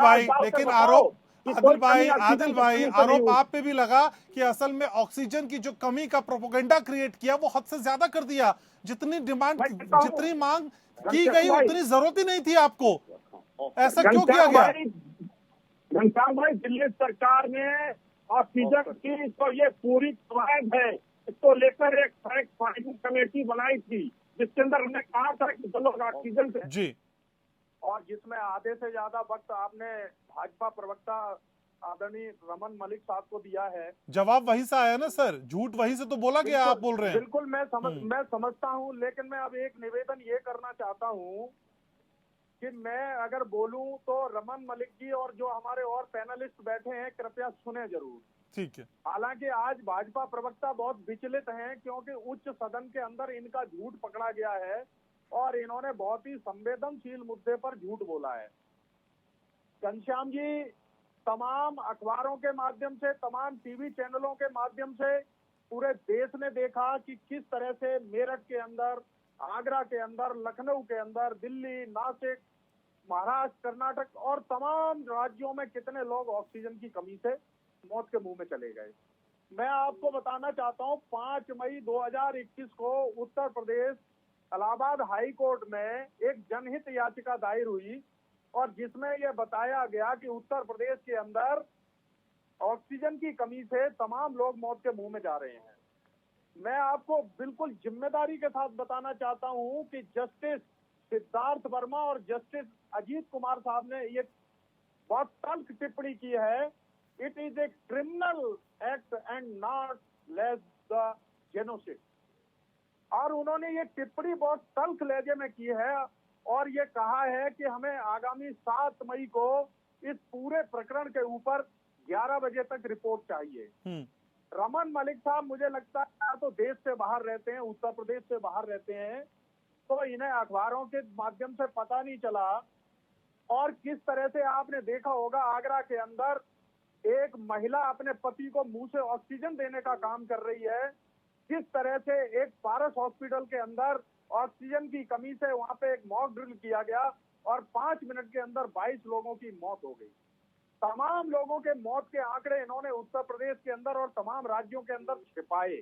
Speaker 1: भाई, आरोप आप पे भी लगा कि असल में ऑक्सीजन की जो कमी का प्रोपेगेंडा क्रिएट किया वो हद से ज्यादा कर दिया। जितनी डिमांड, जितनी मांग की गई उतनी जरूरत ही नहीं थी आपको। ऐसा क्यों किया गया?
Speaker 10: घनश्याम भाई, दिल्ली सरकार ने ऑक्सीजन की तो ये पूरी कवायद है, इसको लेकर एक फैक्ट फाइंडिंग कमेटी बनाई थी, जिसके अंदर हमने कहा था कि जो लोग ऑक्सीजन से
Speaker 1: जी,
Speaker 10: और जिसमें आधे से ज्यादा वक्त आपने भाजपा प्रवक्ता आदरणीय रमन मलिक साहब को दिया है।
Speaker 1: जवाब वहीं से आया ना सर, झूठ वहीं से तो बोला गया, आप बोल रहे हैं।
Speaker 10: बिल्कुल मैं समझता हूँ, लेकिन मैं अब एक निवेदन ये करना चाहता हूँ कि मैं अगर बोलूं तो रमन मलिक जी और जो हमारे और पैनलिस्ट बैठे हैं कृपया सुने जरूर।
Speaker 1: ठीक है।
Speaker 10: हालांकि आज भाजपा प्रवक्ता बहुत विचलित हैं, क्योंकि उच्च सदन के अंदर इनका झूठ पकड़ा गया है और इन्होंने बहुत ही संवेदनशील मुद्दे पर झूठ बोला है। घनश्याम जी, तमाम अखबारों के माध्यम से, तमाम टीवी चैनलों के माध्यम से पूरे देश ने देखा कि किस तरह से मेरठ के अंदर, आगरा के अंदर, लखनऊ के अंदर, दिल्ली, नासिक, महाराष्ट्र, कर्नाटक और तमाम राज्यों में कितने लोग ऑक्सीजन की कमी से मौत के मुंह में चले गए। मैं आपको बताना चाहता हूं, 5 मई 2021 को उत्तर प्रदेश इलाहाबाद हाई कोर्ट में एक जनहित याचिका दायर हुई और जिसमें यह बताया गया कि उत्तर प्रदेश के अंदर ऑक्सीजन की कमी से तमाम लोग मौत के मुंह में जा रहे हैं। मैं आपको बिल्कुल जिम्मेदारी के साथ बताना चाहता हूं कि जस्टिस सिद्धार्थ वर्मा और जस्टिस अजीत कुमार साहब ने ये बहुत तल्ख टिप्पणी की है, it is a criminal act and not less the genocide. और उन्होंने ये टिप्पणी बहुत तल्ख लहजे में की है और ये कहा है कि हमें आगामी 7 मई को इस पूरे प्रकरण के ऊपर 11 बजे तक रिपोर्ट चाहिए। रमन मलिक साहब, मुझे लगता है तो देश से बाहर रहते हैं, उत्तर प्रदेश से बाहर रहते हैं, तो इन्हें अखबारों के माध्यम से पता नहीं चला। और किस तरह से आपने देखा होगा, आगरा के अंदर एक महिला अपने पति को मुंह से ऑक्सीजन देने का काम कर रही है, किस तरह से एक पारस हॉस्पिटल के अंदर ऑक्सीजन की कमी से वहां पे एक मॉक ड्रिल किया गया और 5 मिनट के अंदर 22 लोगों की मौत हो गई। तमाम लोगों के मौत के आंकड़े इन्होंने उत्तर प्रदेश के अंदर और तमाम राज्यों के अंदर छिपाए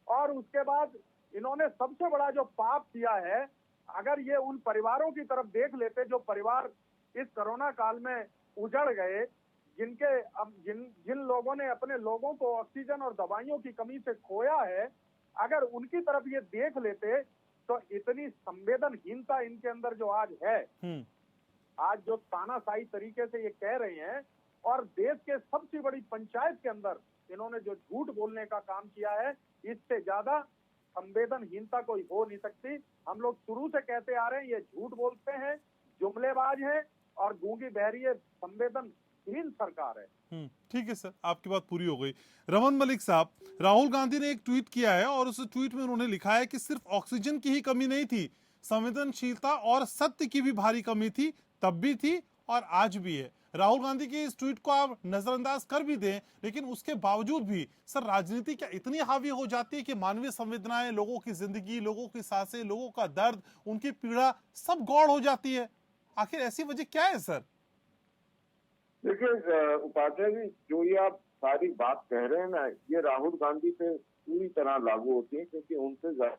Speaker 10: और उसके बाद इन्होंने सबसे बड़ा जो पाप किया है, अगर ये उन परिवारों की तरफ देख लेते जो परिवार इस कोरोना काल में उजड़ गए, जिनके अब जिन लोगों ने अपने लोगों को ऑक्सीजन और दवाइयों की कमी से खोया है, अगर उनकी तरफ ये देख लेते तो इतनी संवेदनहीनता इनके अंदर जो आज है, आज जो तानाशाही तरीके से ये कह रहे हैं, और देश के सबसे बड़ी पंचायत के अंदर इन्होंने जो झूठ बोलने का काम किया है, इससे ज्यादा संवेदनहीनता कोई हो नहीं सकती। हम लोग शुरू से कहते आ रहे हैं ये झूठ बोलते हैं, जुमलेबाज हैं और गूंगी बहरी संवेदनहीन सरकार है।
Speaker 1: ठीक है सर, आपकी बात पूरी हो गई। रमन मलिक साहब, राहुल गांधी ने एक ट्वीट किया है और उस ट्वीट में उन्होंने लिखा है कि सिर्फ ऑक्सीजन की ही कमी नहीं थी, संवेदनशीलता और सत्य की भी भारी कमी थी, तब भी थी और आज भी है। राहुल गांधी के इस ट्वीट को आप नजरअंदाज कर भी दें, लेकिन उसके बावजूद भी सर राजनीति क्या इतनी हावी हो जाती है कि मानवीय संवेदनाएं, लोगों की जिंदगी, लोगों की सांसें, लोगों का दर्द, उनकी पीड़ा सब गौड़ हो जाती है? आखिर ऐसी वजह क्या है सर?
Speaker 9: देखिए उपाध्याय जी, जो ये आप सारी बात कह रहे हैं ना, ये राहुल गांधी पे पूरी तरह लागू होती है, क्योंकि उनसे ज्यादा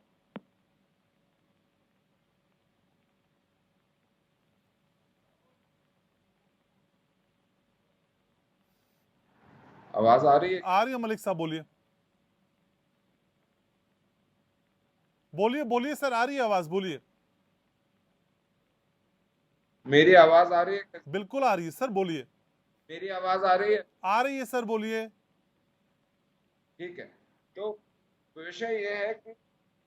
Speaker 8: आवाज आ रही है?
Speaker 1: आ रही है मलिक साहब, बोलिए बोलिए बोलिए सर, आ रही है आवाज, बोलिए।
Speaker 8: मेरी आवाज आ रही है?
Speaker 1: बिल्कुल आ रही है सर, बोलिए।
Speaker 8: मेरी आवाज आ रही है?
Speaker 1: आ रही है सर, बोलिए।
Speaker 8: ठीक है, तो विषय ये है कि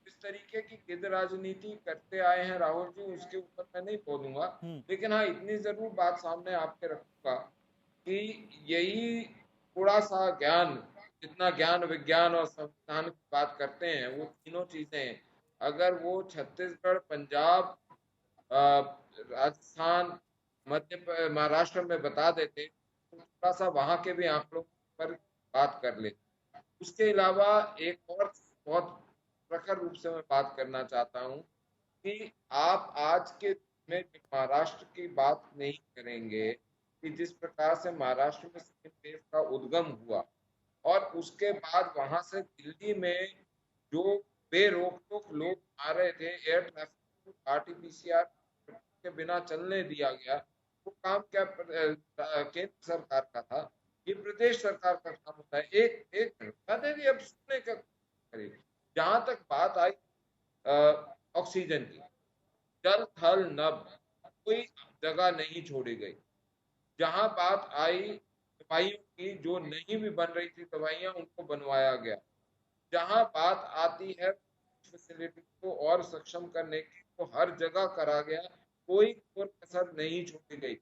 Speaker 8: इस तरीके की गिद्ध राजनीति करते आए हैं राहुल जी, उसके ऊपर मैं नहीं बोलूंगा, लेकिन हाँ इतनी जरूर बात सामने आपके रखूंगा कि यही थोड़ा सा ज्ञान, जितना ज्ञान विज्ञान और संविधान की बात करते हैं, वो तीनों चीजें अगर वो छत्तीसगढ़, पंजाब, राजस्थान, महाराष्ट्र में बता देते तो थोड़ा सा वहां के भी आंकड़ों पर बात कर लेते। उसके अलावा एक और बहुत प्रखर रूप से मैं बात करना चाहता हूं कि आप आज के में महाराष्ट्र की बात नहीं करेंगे कि जिस प्रकार से महाराष्ट्र में सेकेंड वेव का उद्गम हुआ और उसके बाद वहां से दिल्ली में जो बेरोक टोक लोग आ रहे थे, एयर ट्रैफिक आरटीपीसीआर के बिना चलने दिया गया, वो काम क्या केंद्र सरकार का था? ये प्रदेश सरकार का काम होता है। एक अब सुनने का करिए। जहां तक बात आई ऑक्सीजन की, जल थल नभ कोई जगह नहीं छोड़ी गई। जहां बात आई दवाइयों की, जो नहीं भी बन रही थी दवाइयां, उनको बनवाया गया। जहां बात आती है फैसिलिटी को और सक्षम करने की, तो हर जगह करा गया, कोई कसर नहीं छोड़ी गई।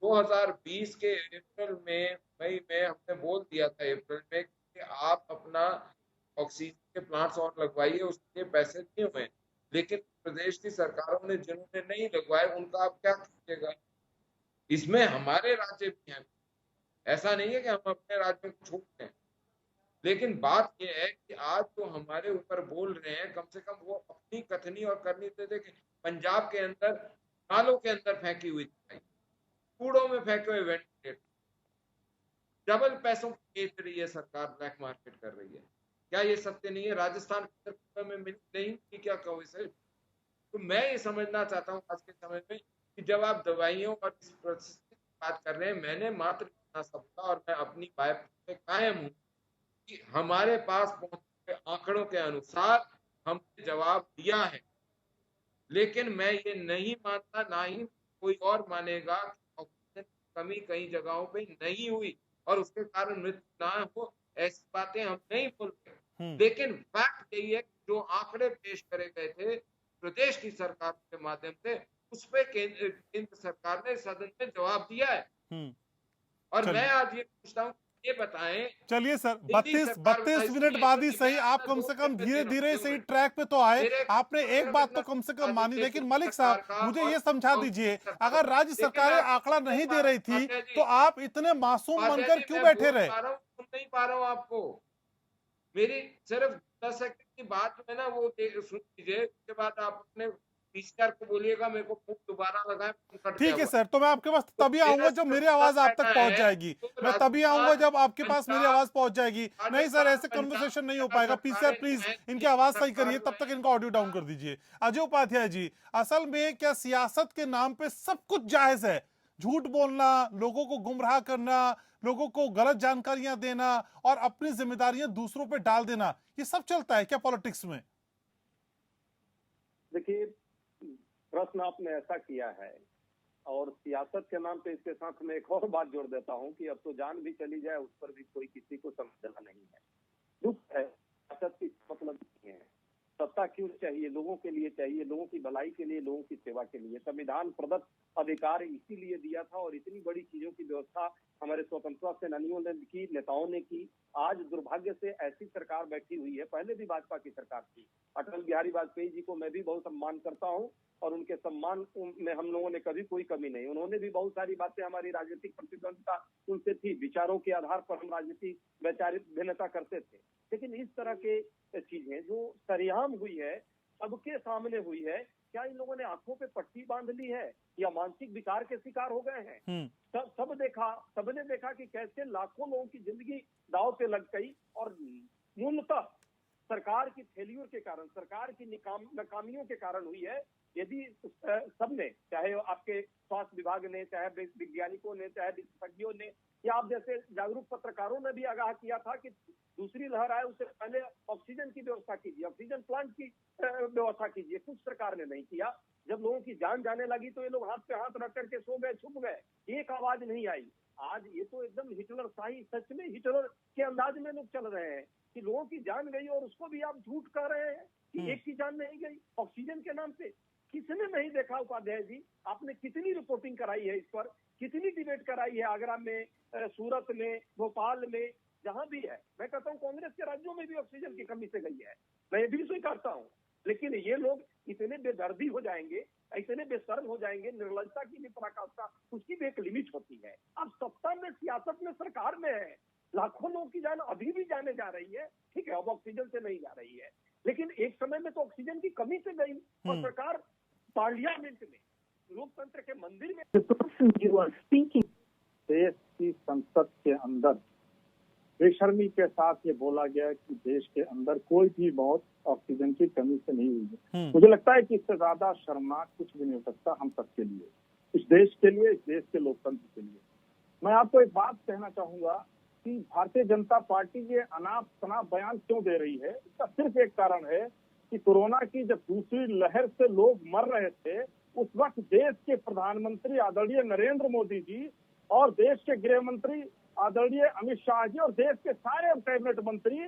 Speaker 8: 2020 के अप्रैल में, मई में हमने बोल दिया था अप्रैल में कि आप अपना ऑक्सीजन के प्लांट्स और लगवाइए, उसके पैसे दिए हुए, लेकिन प्रदेश की सरकारों ने जिन्होंने नहीं लगवाए उनका आप क्या कीजिएगा? इसमें हमारे राज्य भी हैं, ऐसा नहीं है कि हम अपने राज्य को छोड़ते हैं, लेकिन बात यह है कि आज जो हमारे ऊपर बोल रहे हैं, कम से कम वो अपनी कथनी और करनी तो देखें। पंजाब के अंदर नालों के अंदर फेंकी हुई दवाई, कूड़ों में फेंके हुए वेंटिलेटर, डबल पैसों की बेच रही है सरकार, ब्लैक मार्केट कर रही है। क्या ये सत्य नहीं है? राजस्थान में नहीं की क्या कहो इसे? तो मैं ये समझना चाहता हूँ आज के समय में कि जब आप दवाइयों और इस प्रोसेस की बात कर रहे हैं, मैंने मात्र इतना सब कहा और मैं अपनी बात पे कायम हूँ कि हमारे पास पहुंचे आंकड़ों के अनुसार हमने जवाब दिया है, लेकिन मैं ये नहीं मानता, ना ही कोई और मानेगा कि ऑक्सीजन की कमी कई जगहों पे नहीं हुई और उसके कारण मृत्यु ना हो, ऐसी बातें हम नहीं बोलते। लेकिन फैक्ट यही है कि जो आंकड़े पेश करे गए थे प्रदेश की सरकार के माध्यम से, उस पे केंद्र सरकार ने सदन में जवाब दिया है। और मैं आज ये पूछता हूँ, ये बताएं,
Speaker 1: चलिए सर, 32 मिनट बाद ही सही, आप कम से कम धीरे धीरे सही ट्रैक पे तो आए। आपने एक बात तो कम से कम मानी, लेकिन मलिक साहब मुझे ये समझा दीजिए, अगर राज्य सरकारें आंकड़ा नहीं दे रही थी तो आप इतने मासूम बनकर क्यों बैठे रहे?
Speaker 8: सुन नहीं पा रहा हूँ आपको, मेरी सिर्फ 10 सेकंड की बात जो है ना वो सुन लीजिए, उसके बाद आप अपने पीसीआर को बोलिएगा मेरे को फूट दोबारा लगाए,
Speaker 1: ठीक है सर, तो मैं आपके पास तभी आऊंगा जब मेरी आवाज आप तक पहुंच जाएगी। मैं तभी आऊंगा जब आपके पास मेरी आवाज पहुंच जाएगी। नहीं सर, ऐसे कन्वर्सेशन नहीं हो पाएगा। पीसीआर प्लीज इनकी आवाज सही करिए, तब तक इनका ऑडियो डाउन कर दीजिए। अजय उपाध्याय जी, असल में क्या सियासत के नाम पे सब कुछ जायज है? झूठ बोलना, लोगों को गुमराह करना, लोगों को गलत जानकारियां देना और अपनी जिम्मेदारियां दूसरों पे डाल देना, ये सब चलता है क्या पॉलिटिक्स में?
Speaker 10: देखिए, प्रश्न आपने ऐसा किया है और सियासत के नाम पे इसके साथ में एक और बात जोड़ देता हूं कि अब तो जान भी चली जाए उस पर भी कोई किसी को समझना नहीं है। दुख है, सियासत की मतलब नहीं है। सत्ता क्यों चाहिए? लोगों के लिए चाहिए, लोगों की भलाई के लिए, लोगों की सेवा के लिए। संविधान प्रदत्त अधिकार इसीलिए दिया था और इतनी बड़ी चीजों की व्यवस्था हमारे स्वतंत्रता सेनानियों ने की, नेताओं ने की। आज दुर्भाग्य से ऐसी सरकार बैठी हुई है, पहले भी भाजपा की सरकार थी। अटल बिहारी वाजपेयी जी को मैं भी बहुत सम्मान करता हूं और उनके सम्मान में हम लोगों ने कभी कोई कमी नहीं। उन्होंने भी बहुत सारी बातें, हमारी राजनीतिक प्रतिद्वंदता उनसे थी, विचारों के आधार पर हम राजनीतिक वैचारिक भिन्नता करते थे। लेकिन इस तरह के चीजें जो सरेआम हुई है, सबके सामने हुई है, क्या इन लोगों ने आंखों पे पट्टी बांध ली है या मानसिक विकार के शिकार हो गए हैं? सबने देखा कि कैसे लाखों लोगों की जिंदगी दांव पे लग गई और मूलतः सरकार की फेल्यूर के कारण, सरकार की नाकामियों के कारण हुई है। यदि सबने, चाहे आपके स्वास्थ्य विभाग ने, चाहे वैज्ञानिकों ने, चाहे विशेषज्ञों ने या आप जैसे जागरूक पत्रकारों ने भी आगाह किया था कि दूसरी लहर आए उससे पहले ऑक्सीजन की व्यवस्था कीजिए, ऑक्सीजन प्लांट की व्यवस्था कीजिए, कुछ सरकार ने नहीं किया। जब लोगों की जान जाने लगी तो ये लोग हाथ पे हाथ रख करके सो गए, छुप गए, एक आवाज नहीं आई। आज ये तो एकदम हिटलर शाही, सच में हिटलर के अंदाज में लोग चल रहे हैं कि लोगों की जान गई और उसको भी आप झूठ कह रहे हैं कि एक की जान नहीं गई ऑक्सीजन के नाम पे। किसने नहीं देखा उपाध्याय जी? आपने कितनी रिपोर्टिंग कराई है इस पर, कितनी डिबेट कराई है आगरा में, सूरत में, भोपाल में, जहां भी है। मैं कहता हूँ कांग्रेस के राज्यों में भी ऑक्सीजन की कमी से गई है, मैं भी स्वीकारता हूँ। लेकिन ये लोग इतने बेदर्दी हो जाएंगे, इतने बेशर्म हो जाएंगे, निर्लजता की भी पराकाष्ठा, उसकी भी एक लिमिट होती है। अब सत्ता में, सियासत में, सरकार में है, लाखों लोगों की जान अभी भी जाने जा रही है। ठीक है, अब ऑक्सीजन से नहीं जा रही है, लेकिन एक समय में तो ऑक्सीजन की कमी से गई और सरकार पार्लियामेंट में, लोकतंत्र के मंदिर में,
Speaker 11: देश की संसद के अंदर बेशर्मी के साथ ये बोला गया कि देश के अंदर कोई भी मौत ऑक्सीजन की कमी से नहीं हुई है। मुझे लगता है कि इससे ज्यादा शर्मनाक कुछ भी नहीं हो सकता हम सबके लिए, इस देश के लिए, इस देश के लोकतंत्र के लिए। मैं आपको एक बात कहना चाहूंगा कि भारतीय जनता पार्टी ये अनाप शनाप बयान क्यों दे रही है। इसका सिर्फ एक कारण है कि कोरोना की जब दूसरी लहर से लोग मर रहे थे, उस वक्त देश के प्रधानमंत्री आदरणीय नरेंद्र मोदी जी और देश के गृह मंत्री आदरणीय अमित शाह जी और देश के सारे कैबिनेट मंत्री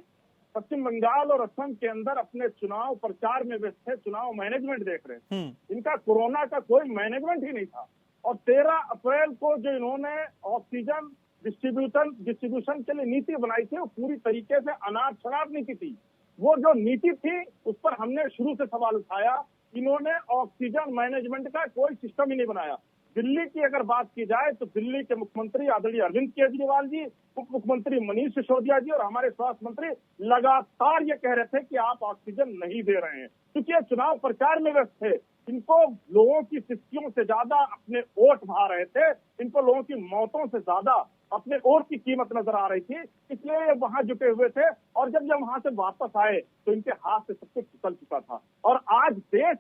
Speaker 11: पश्चिम बंगाल और असम के अंदर अपने चुनाव प्रचार में व्यस्त थे, चुनाव मैनेजमेंट देख रहे थे। इनका कोरोना का कोई मैनेजमेंट ही नहीं था। और 13 अप्रैल को जो इन्होंने ऑक्सीजन डिस्ट्रीब्यूशन के लिए नीति बनाई थी, वो पूरी तरीके से अनाप शनाप नीति थी। वो जो नीति थी उस पर हमने शुरू से सवाल उठाया। इन्होंने ऑक्सीजन मैनेजमेंट का कोई सिस्टम ही नहीं बनाया। दिल्ली की अगर बात की जाए तो दिल्ली के मुख्यमंत्री आदरणीय अरविंद केजरीवाल जी, उप मुख्यमंत्री मनीष सिसोदिया जी और हमारे स्वास्थ्य मंत्री लगातार ये कह रहे थे कि आप ऑक्सीजन नहीं दे रहे हैं, क्योंकि ये चुनाव प्रचार में व्यस्त थे। इनको लोगों की शिष्टियों से ज्यादा अपने वोट भा रहे थे, इनको लोगों की मौतों से ज्यादा अपने वोट की कीमत नजर आ रही थी, इसलिए ये वहां जुटे हुए थे। और जब वहां से वापस आए तो इनके हाथ से सब कुछ निकल चुका था। और आज देश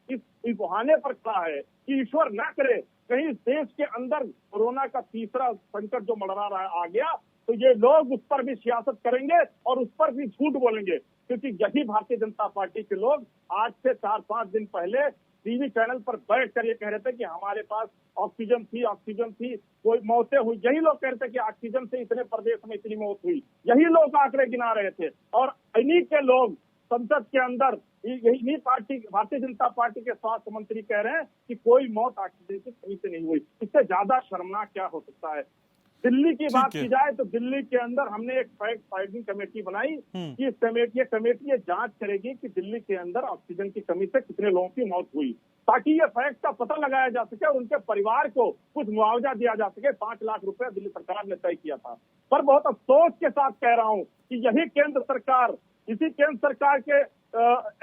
Speaker 11: इस बहाने पर खड़ा है कि ईश्वर न करे कहीं देश के अंदर कोरोना का तीसरा संकट जो मंडरा रहा है आ गया, तो ये लोग उस पर भी सियासत करेंगे और उस पर भी झूठ बोलेंगे। क्योंकि यही भारतीय जनता पार्टी के लोग आज से 4-5 दिन पहले टीवी चैनल पर बैठ कर ये कह रहे थे कि हमारे पास ऑक्सीजन थी, कोई मौतें हुई। यही लोग कह रहे थे कि ऑक्सीजन से इतने प्रदेश में इतनी मौत हुई, यही लोग आंकड़े गिना रहे थे। और इन्हीं के लोग संसद के अंदर, यही पार्टी, भारतीय जनता पार्टी के स्वास्थ्य मंत्री कह रहे हैं कि कोई मौत ऑक्सीजन की कमी से नहीं हुई। इससे ज्यादा शर्मनाक क्या हो सकता है। दिल्ली की बात की जाए तो दिल्ली के अंदर हमने एक फैक्ट फाइंडिंग कमेटी बनाई कि इस कमेटी ये जांच करेगी कि दिल्ली के अंदर ऑक्सीजन की कमी से कितने लोगों की मौत हुई, ताकि ये फैक्ट का पता लगाया जा सके और उनके परिवार को कुछ मुआवजा दिया जा सके। 5 लाख रुपए दिल्ली सरकार ने तय किया था। पर बहुत अफसोस के साथ कह रहा हूं कि यही केंद्र सरकार, इसी केंद्र सरकार के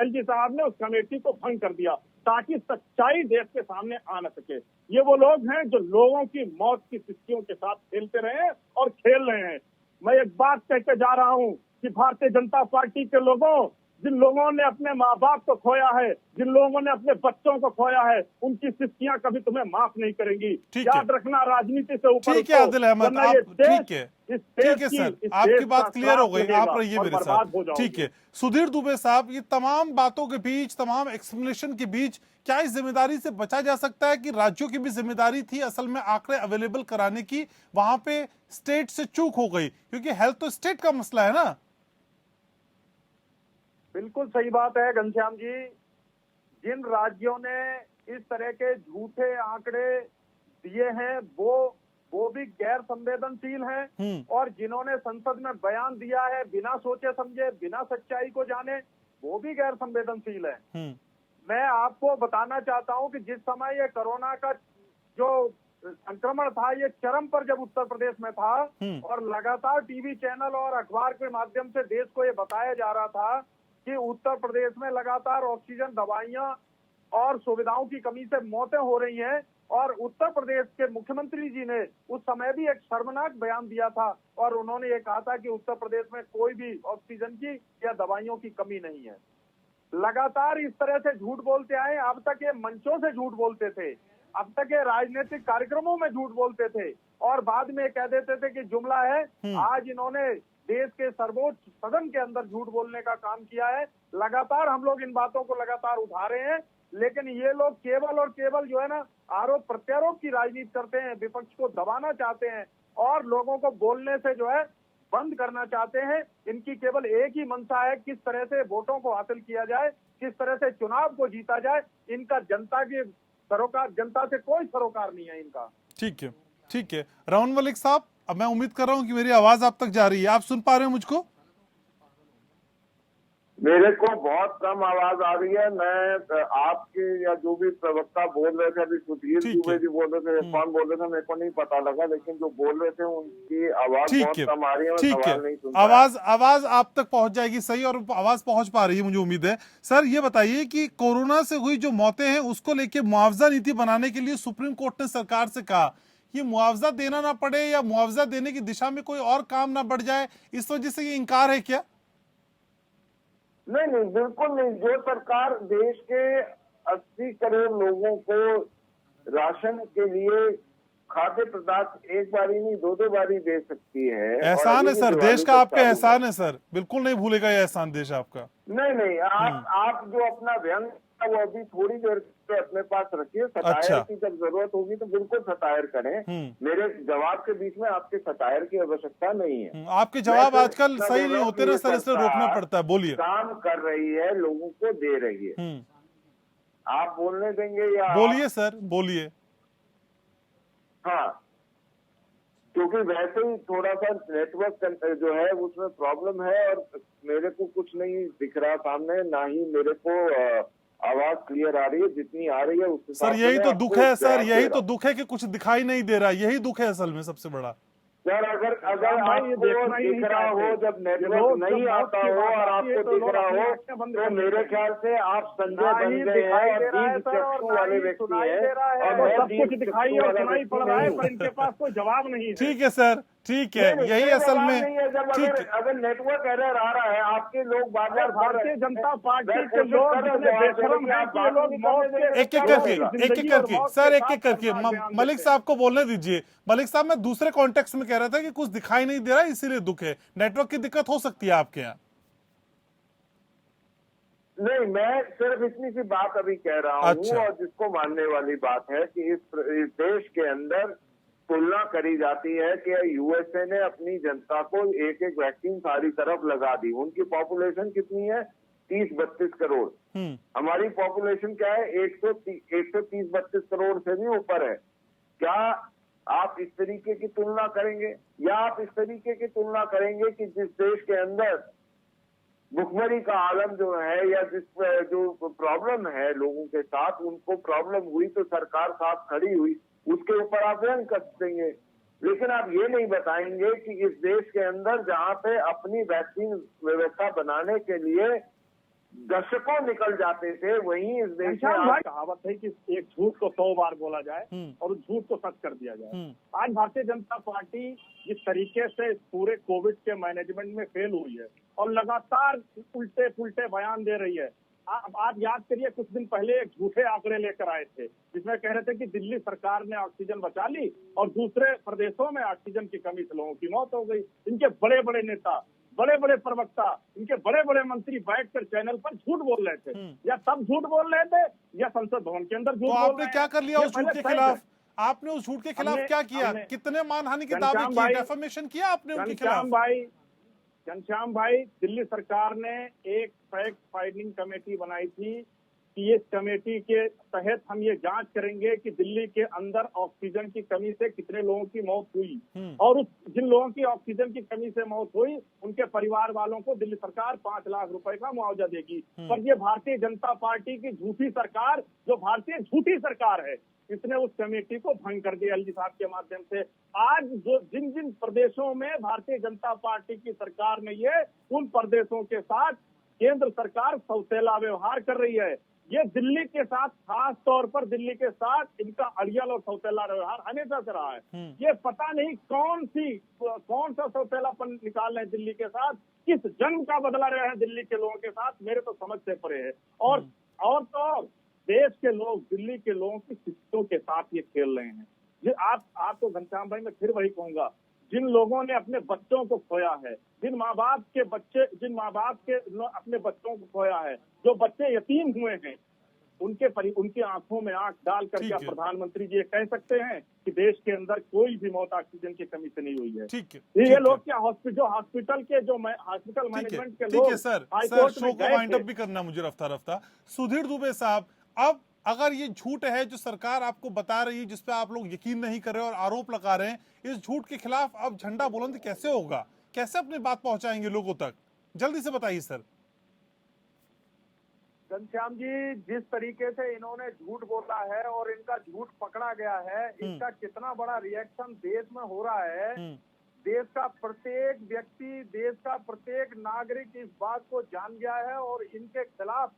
Speaker 11: एलजी साहब ने उस कमेटी को भंग कर दिया। ताकि सच्चाई देश के सामने आ न सके। ये वो लोग हैं जो लोगों की मौत की स्थितियों के साथ खेलते रहे हैं और खेल रहे हैं। मैं एक बात कहते जा रहा हूं कि भारतीय जनता पार्टी के लोगों, जिन लोगों ने अपने माँ बाप को खोया है, जिन लोगों ने अपने बच्चों को खोया है, उनकी स्थितियां कभी तुम्हें माफ नहीं करेंगी। याद रखना, राजनीति से ऊपर
Speaker 1: ठीक है आदिल अहमद, आप ठीक है सर, आपकी बात क्लियर हो गई, आप रहिए मेरे साथ। ठीक है सुधीर दुबे साहब, ये तमाम बातों के बीच, तमाम एक्सप्लेनेशन के बीच, क्या इस जिम्मेदारी से बचा जा सकता है कि राज्यों की भी जिम्मेदारी थी असल में आंकड़े अवेलेबल कराने की, वहां पे स्टेट से चूक हो गई, क्योंकि हेल्थ तो स्टेट का मसला है ना?
Speaker 11: बिल्कुल सही बात है घनश्याम जी। जिन राज्यों ने इस तरह के झूठे आंकड़े दिए हैं वो भी गैर संवेदनशील हैं, और जिन्होंने संसद में बयान दिया है बिना सोचे समझे, बिना सच्चाई को जाने, वो भी गैर संवेदनशील है। मैं आपको बताना चाहता हूं कि जिस समय ये कोरोना का जो संक्रमण था, ये चरम पर जब उत्तर प्रदेश में था, और लगातार टीवी चैनल और अखबार के माध्यम से देश को ये बताया जा रहा था कि उत्तर प्रदेश में लगातार ऑक्सीजन, दवाइयां और सुविधाओं की कमी से मौतें हो रही हैं, और उत्तर प्रदेश के मुख्यमंत्री जी ने उस समय भी एक शर्मनाक बयान दिया था, और उन्होंने ये कहा था कि उत्तर प्रदेश में कोई भी ऑक्सीजन की या दवाइयों की कमी नहीं है। लगातार इस तरह से झूठ बोलते आए। अब तक ये मंचों से झूठ बोलते थे, अब तक ये राजनीतिक कार्यक्रमों में झूठ बोलते थे, और बाद में कह देते थे कि जुमला है। आज इन्होंने देश के सर्वोच्च सदन के अंदर झूठ बोलने का काम किया है। लगातार हम लोग इन बातों को लगातार उठा रहे हैं, लेकिन ये लोग केवल और केवल जो है ना, आरोप प्रत्यारोप की राजनीति करते हैं, विपक्ष को दबाना चाहते हैं और लोगों को बोलने से जो है बंद करना चाहते हैं। इनकी केवल एक ही मंशा है, किस तरह से वोटों को हासिल किया जाए, किस तरह से चुनाव को जीता जाए। इनका जनता से कोई सरोकार नहीं है इनका।
Speaker 1: ठीक है राउन मलिक साहब, अब मैं उम्मीद कर रहा हूं कि मेरी आवाज आप तक जा रही है, आप सुन पा रहे हो मुझको?
Speaker 9: मेरे को बहुत कम आवाज आ रही है। मैं आपके या जो भी प्रवक्ता बोल रहे थे, अभी सुधीर दुबे जी बोल रहे थे, कौन बोल रहे थे मेरे को नहीं पता लगा, लेकिन जो बोल रहे थे उनकी आवाज बहुत कम आ रही है। मैं सवाल नहीं सुन पाया।
Speaker 1: आवाज आप तक पहुंच जाएगी सही, और आवाज पहुंच पा रही है मुझे उम्मीद है। सर ये बताइए कि कोरोना से हुई जो मौतें हैं उसको लेके मुआवजा नीति बनाने के लिए सुप्रीम कोर्ट ने सरकार से कहा ये मुआवजा देना ना पड़े, या मुआवजा देने की दिशा में कोई और काम ना बढ़ जाए, इस वजह से ये इनकार है क्या?
Speaker 9: नहीं, बिल्कुल नहीं। जो सरकार देश के 80 करोड़ लोगों को राशन के लिए खाद्य पदार्थ एक बारी नहीं 2-2 बारी दे सकती है,
Speaker 1: एहसान है सर, देश का आपका एहसान है सर, बिल्कुल नहीं भूलेगा ये एहसान देश आपका।
Speaker 9: नहीं, आप जो अपना व्यंग वो अभी थोड़ी देर पे अपने पास रखिए। सतायर की जब जरूरत होगी तो बिल्कुल सतायर करें। मेरे जवाब के बीच में आपके सतायर की आवश्यकता नहीं है।
Speaker 1: आपके जवाब आजकल सही नहीं होते ना सर, इसलिए रोकना पड़ता है। बोलिए।
Speaker 9: काम कर रही है, लोगों को दे रही है। आप बोलने देंगे या?
Speaker 1: बोलिए सर, बोलिए।
Speaker 9: हाँ, क्योंकि वैसे ही थोड़ा सा नेटवर्क जो है उसमें प्रॉब्लम है, और मेरे को कुछ नहीं दिख रहा सामने, ना ही मेरे को आवाज क्लियर आ रही है। जितनी आ रही है उसके
Speaker 1: सर यही तो दुख है सर, यही तो दुख है कि कुछ दिखाई नहीं दे रहा, यही दुख है असल में सबसे बड़ा।
Speaker 9: सर अगर आपको दिख रहा हो, जब नेटवर्क नहीं आता हो और आपको दिख रहा हो, तो मेरे ख्याल से आप संजय बन गए हैं और दीप चक्षु वाले व्यक्ति हैं, और
Speaker 11: सब कुछ दिखाई और सुनाई पड़ रहा है, पर इनके पास कोई जवाब नहीं है।
Speaker 1: ठीक है सर, ठीक है, यही असल में
Speaker 9: ठीक। अगर नेटवर्क एरर आ रहा है, आपके लोग बार-बार
Speaker 11: भारतीय जनता पार्टी के लोग बेशरम हैं कि ये लोग
Speaker 1: एक एक करके मलिक साहब को बोलने दीजिए। मलिक साहब, मैं दूसरे कॉन्टेक्स्ट में कह रहा था कि कुछ दिखाई नहीं दे रहा, इसीलिए दुख है। नेटवर्क की दिक्कत हो सकती है आपके यहाँ।
Speaker 9: नहीं, मैं सिर्फ इतनी सी बात अभी कह रहा हूँ, और जिसको मानने वाली बात है कि इस देश के अंदर तुलना करी जाती है कि यूएसए ने अपनी जनता को एक वैक्सीन सारी तरफ लगा दी। उनकी पॉपुलेशन कितनी है? 30-32 करोड़। हमारी पॉपुलेशन क्या है? 130-132 करोड़ से भी ऊपर है। क्या आप इस तरीके की तुलना करेंगे, या आप इस तरीके की तुलना करेंगे कि जिस देश के अंदर भुखमरी का आलम जो है, या जो प्रॉब्लम है लोगों के साथ, उनको प्रॉब्लम हुई तो सरकार साथ खड़ी हुई, उसके ऊपर आप व्यंग कर देंगे। लेकिन आप ये नहीं बताएंगे कि इस देश के अंदर जहां पे अपनी वैक्सीन व्यवस्था बनाने के लिए दशकों निकल जाते थे, वहीं इस देश में
Speaker 11: भाई कहावत है कि एक झूठ को 100 बार बोला जाए और उस झूठ को सच कर दिया जाए। आज भारतीय जनता पार्टी जिस तरीके से पूरे कोविड के मैनेजमेंट में फेल हुई है और लगातार उल्टे पुल्टे बयान दे रही है। आप याद करिए, कुछ दिन पहले एक झूठे आंकड़े लेकर आए थे जिसमें कह रहे थे कि दिल्ली सरकार ने ऑक्सीजन बचा ली और दूसरे प्रदेशों में ऑक्सीजन की कमी से लोगों की मौत हो गई। इनके बड़े बड़े नेता, बड़े बड़े प्रवक्ता, इनके बड़े बड़े मंत्री बैठकर चैनल पर झूठ बोल रहे थे, या तब झूठ बोल रहे थे या संसद भवन के अंदर झूठ बोल रहे थे।
Speaker 1: आपने क्या कर लिया उस झूठ के खिलाफ? आपने उस झूठ के खिलाफ क्या किया? कितने मानहानि के दावे किए, डेफेमेशन किया आपने उनके खिलाफ?
Speaker 11: घनश्याम भाई, दिल्ली सरकार ने एक फैक्ट फाइंडिंग कमेटी बनाई थी कि इस कमेटी के तहत हम ये जांच करेंगे कि दिल्ली के अंदर ऑक्सीजन की कमी से कितने लोगों की मौत हुई, और जिन लोगों की ऑक्सीजन की कमी से मौत हुई उनके परिवार वालों को दिल्ली सरकार 5 लाख रुपए का मुआवजा देगी। पर ये भारतीय जनता पार्टी की झूठी सरकार, जो भारतीय झूठी सरकार है, इसने उस कमेटी को भंग कर दिया एलजी साहब के माध्यम से। आज जो जिन जिन प्रदेशों में भारतीय जनता पार्टी की सरकार नहीं है, उन प्रदेशों के साथ केंद्र सरकार सौतेला व्यवहार कर रही है। ये दिल्ली के साथ, खास तौर पर दिल्ली के साथ इनका अड़ियल और सौतेला व्यवहार हमेशा से रहा है। ये पता नहीं कौन सा सौतेलापन निकाल रहे हैं दिल्ली के साथ, किस जन्म का बदला रहे हैं दिल्ली के लोगों के साथ, मेरे तो समझ से परे है। और तो देश के लोग, दिल्ली के लोगों की शिक्षितों के साथ ये खेल रहे हैं। आपको घनश्याम भाई मैं फिर वही कहूंगा, जिन लोगों ने अपने बच्चों को खोया है, जिन माँ बाप के अपने बच्चों को खोया है, जो बच्चे यतीम हुए हैं, उनकी आंखों में आंख डाल कर क्या प्रधानमंत्री जी ये कह सकते हैं कि देश के अंदर कोई भी मौत ऑक्सीजन की कमी से नहीं हुई है?
Speaker 1: ठीक है,
Speaker 11: ये लोग क्या हॉस्पिटल मैनेजमेंट के लोग
Speaker 1: सर शो को वाइंड अप भी करना मुझे रफ्ता। सुधीर दुबे साहब, अब अगर ये झूठ है जो सरकार आपको बता रही है, जिसपे आप लोग यकीन नहीं कर रहे और आरोप लगा रहे हैं, इस झूठ के खिलाफ अब झंडा बुलंद कैसे होगा? कैसे अपनी बात पहुंचाएंगे लोगों तक? जल्दी से बताइए सर।
Speaker 11: घनश्याम जी, जिस तरीके से इन्होंने झूठ बोला है और इनका झूठ पकड़ा गया है, इसका कितना बड़ा रिएक्शन देश में हो रहा है। देश का प्रत्येक व्यक्ति, देश का प्रत्येक नागरिक इस बात को जान गया है और इनके खिलाफ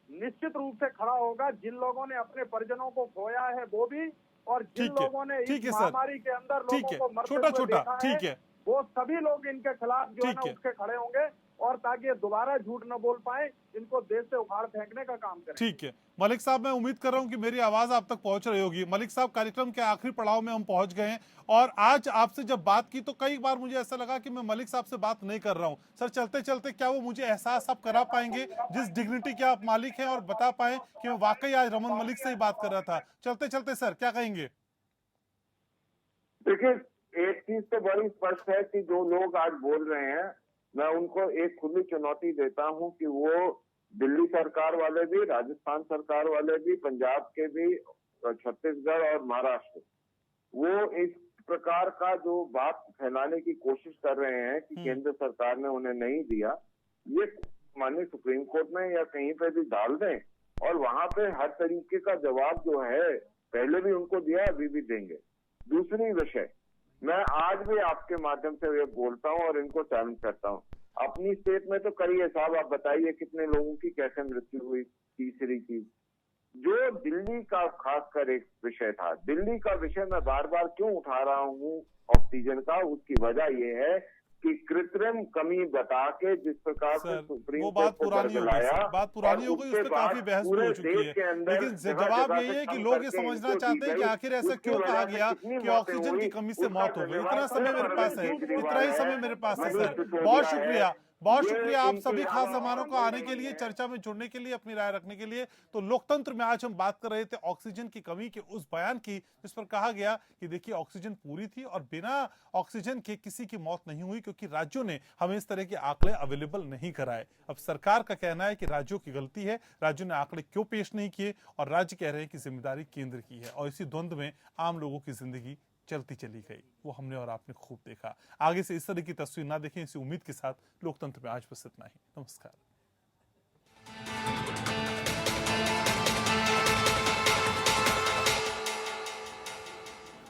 Speaker 11: निश्चित रूप से खड़ा होगा। जिन लोगों ने अपने परिजनों को खोया है वो भी, और जिन लोगों ने इस महामारी के अंदर लोगों को मरते हुए देखा है, वो सभी लोग इनके खिलाफ जो है ना उठ के खड़े होंगे, और ताकि ये दोबारा झूठ न बोल पाए, इनको देश से उखाड़ फेंकने का काम करें।
Speaker 1: ठीक है मलिक साहब, मैं उम्मीद कर रहा हूं कि मेरी आवाज आप तक पहुंच रही होगी। मलिक साहब, कार्यक्रम के आखिरी पड़ाव में हम पहुंच गए हैं, और आज आपसे जब बात की तो कई बार मुझे ऐसा लगा कि मैं मलिक साहब से बात नहीं कर रहा हूं। सर, चलते चलते क्या वो मुझे एहसास आप करा पाएंगे जिस डिग्निटी के आप मालिक हैं, और बता पाए कि मैं वाकई आज रमन मलिक से ही बात कर रहा था? चलते चलते सर क्या कहेंगे?
Speaker 9: देखिए, एक चीज तो बड़ी स्पष्ट है कि जो लोग आज बोल रहे हैं, मैं उनको एक खुली चुनौती देता हूं कि वो दिल्ली सरकार वाले भी, राजस्थान सरकार वाले भी, पंजाब के भी, छत्तीसगढ़ और महाराष्ट्र, वो इस प्रकार का जो बात फैलाने की कोशिश कर रहे हैं कि केंद्र सरकार ने उन्हें नहीं दिया, ये माननीय सुप्रीम कोर्ट में या कहीं पे भी डाल दें, और वहां पे हर तरीके का जवाब जो है पहले भी उनको दिया, अभी भी देंगे। दूसरी विषय, मैं आज भी आपके माध्यम से ये बोलता हूँ और इनको चैलेंज करता हूँ, अपनी स्टेट में तो करिए साहब, आप बताइए कितने लोगों की कैसे मृत्यु हुई। तीसरी चीज, जो दिल्ली का खासकर एक विषय था, दिल्ली का विषय मैं बार बार क्यों उठा रहा हूँ ऑक्सीजन का, उसकी वजह ये है कि कृत्रिम कमी बता के जिस प्रकार से सुप्रीम
Speaker 1: वो बात पुरानी हो गई, बात पुरानी हो गई, उस पर काफी बहस भी हो चुकी है। लेकिन जवाब यही है कि लोग ये समझना चाहते हैं कि आखिर ऐसा क्यों कहा गया कि ऑक्सीजन की कमी से मौत हो गई। इतना समय मेरे पास है, इतना ही समय मेरे पास है सर। बहुत शुक्रिया, बहुत शुक्रिया आप सभी खास मेहमानों को आने के लिए, चर्चा में जुड़ने के लिए, अपनी राय रखने के लिए। तो लोकतंत्र में आज हम बात कर रहे थे ऑक्सीजन की कमी के उस बयान की जिस पर कहा गया कि देखिए ऑक्सीजन पूरी थी और बिना ऑक्सीजन के किसी की मौत नहीं हुई, क्योंकि राज्यों ने हमें इस तरह के आंकड़े अवेलेबल नहीं कराए। अब सरकार का कहना है कि राज्यों की गलती है, राज्यों ने आंकड़े क्यों पेश नहीं किए, और राज्य कह रहे हैं कि जिम्मेदारी केंद्र की है। और इसी द्वंद्व में आम लोगों की जिंदगी चलती चली गई, वो हमने और आपने खूब देखा। आगे से इस तरह की तस्वीर ना देखें, इसी उम्मीद के साथ लोकतंत्र में आज बस इतना ही। नमस्कार।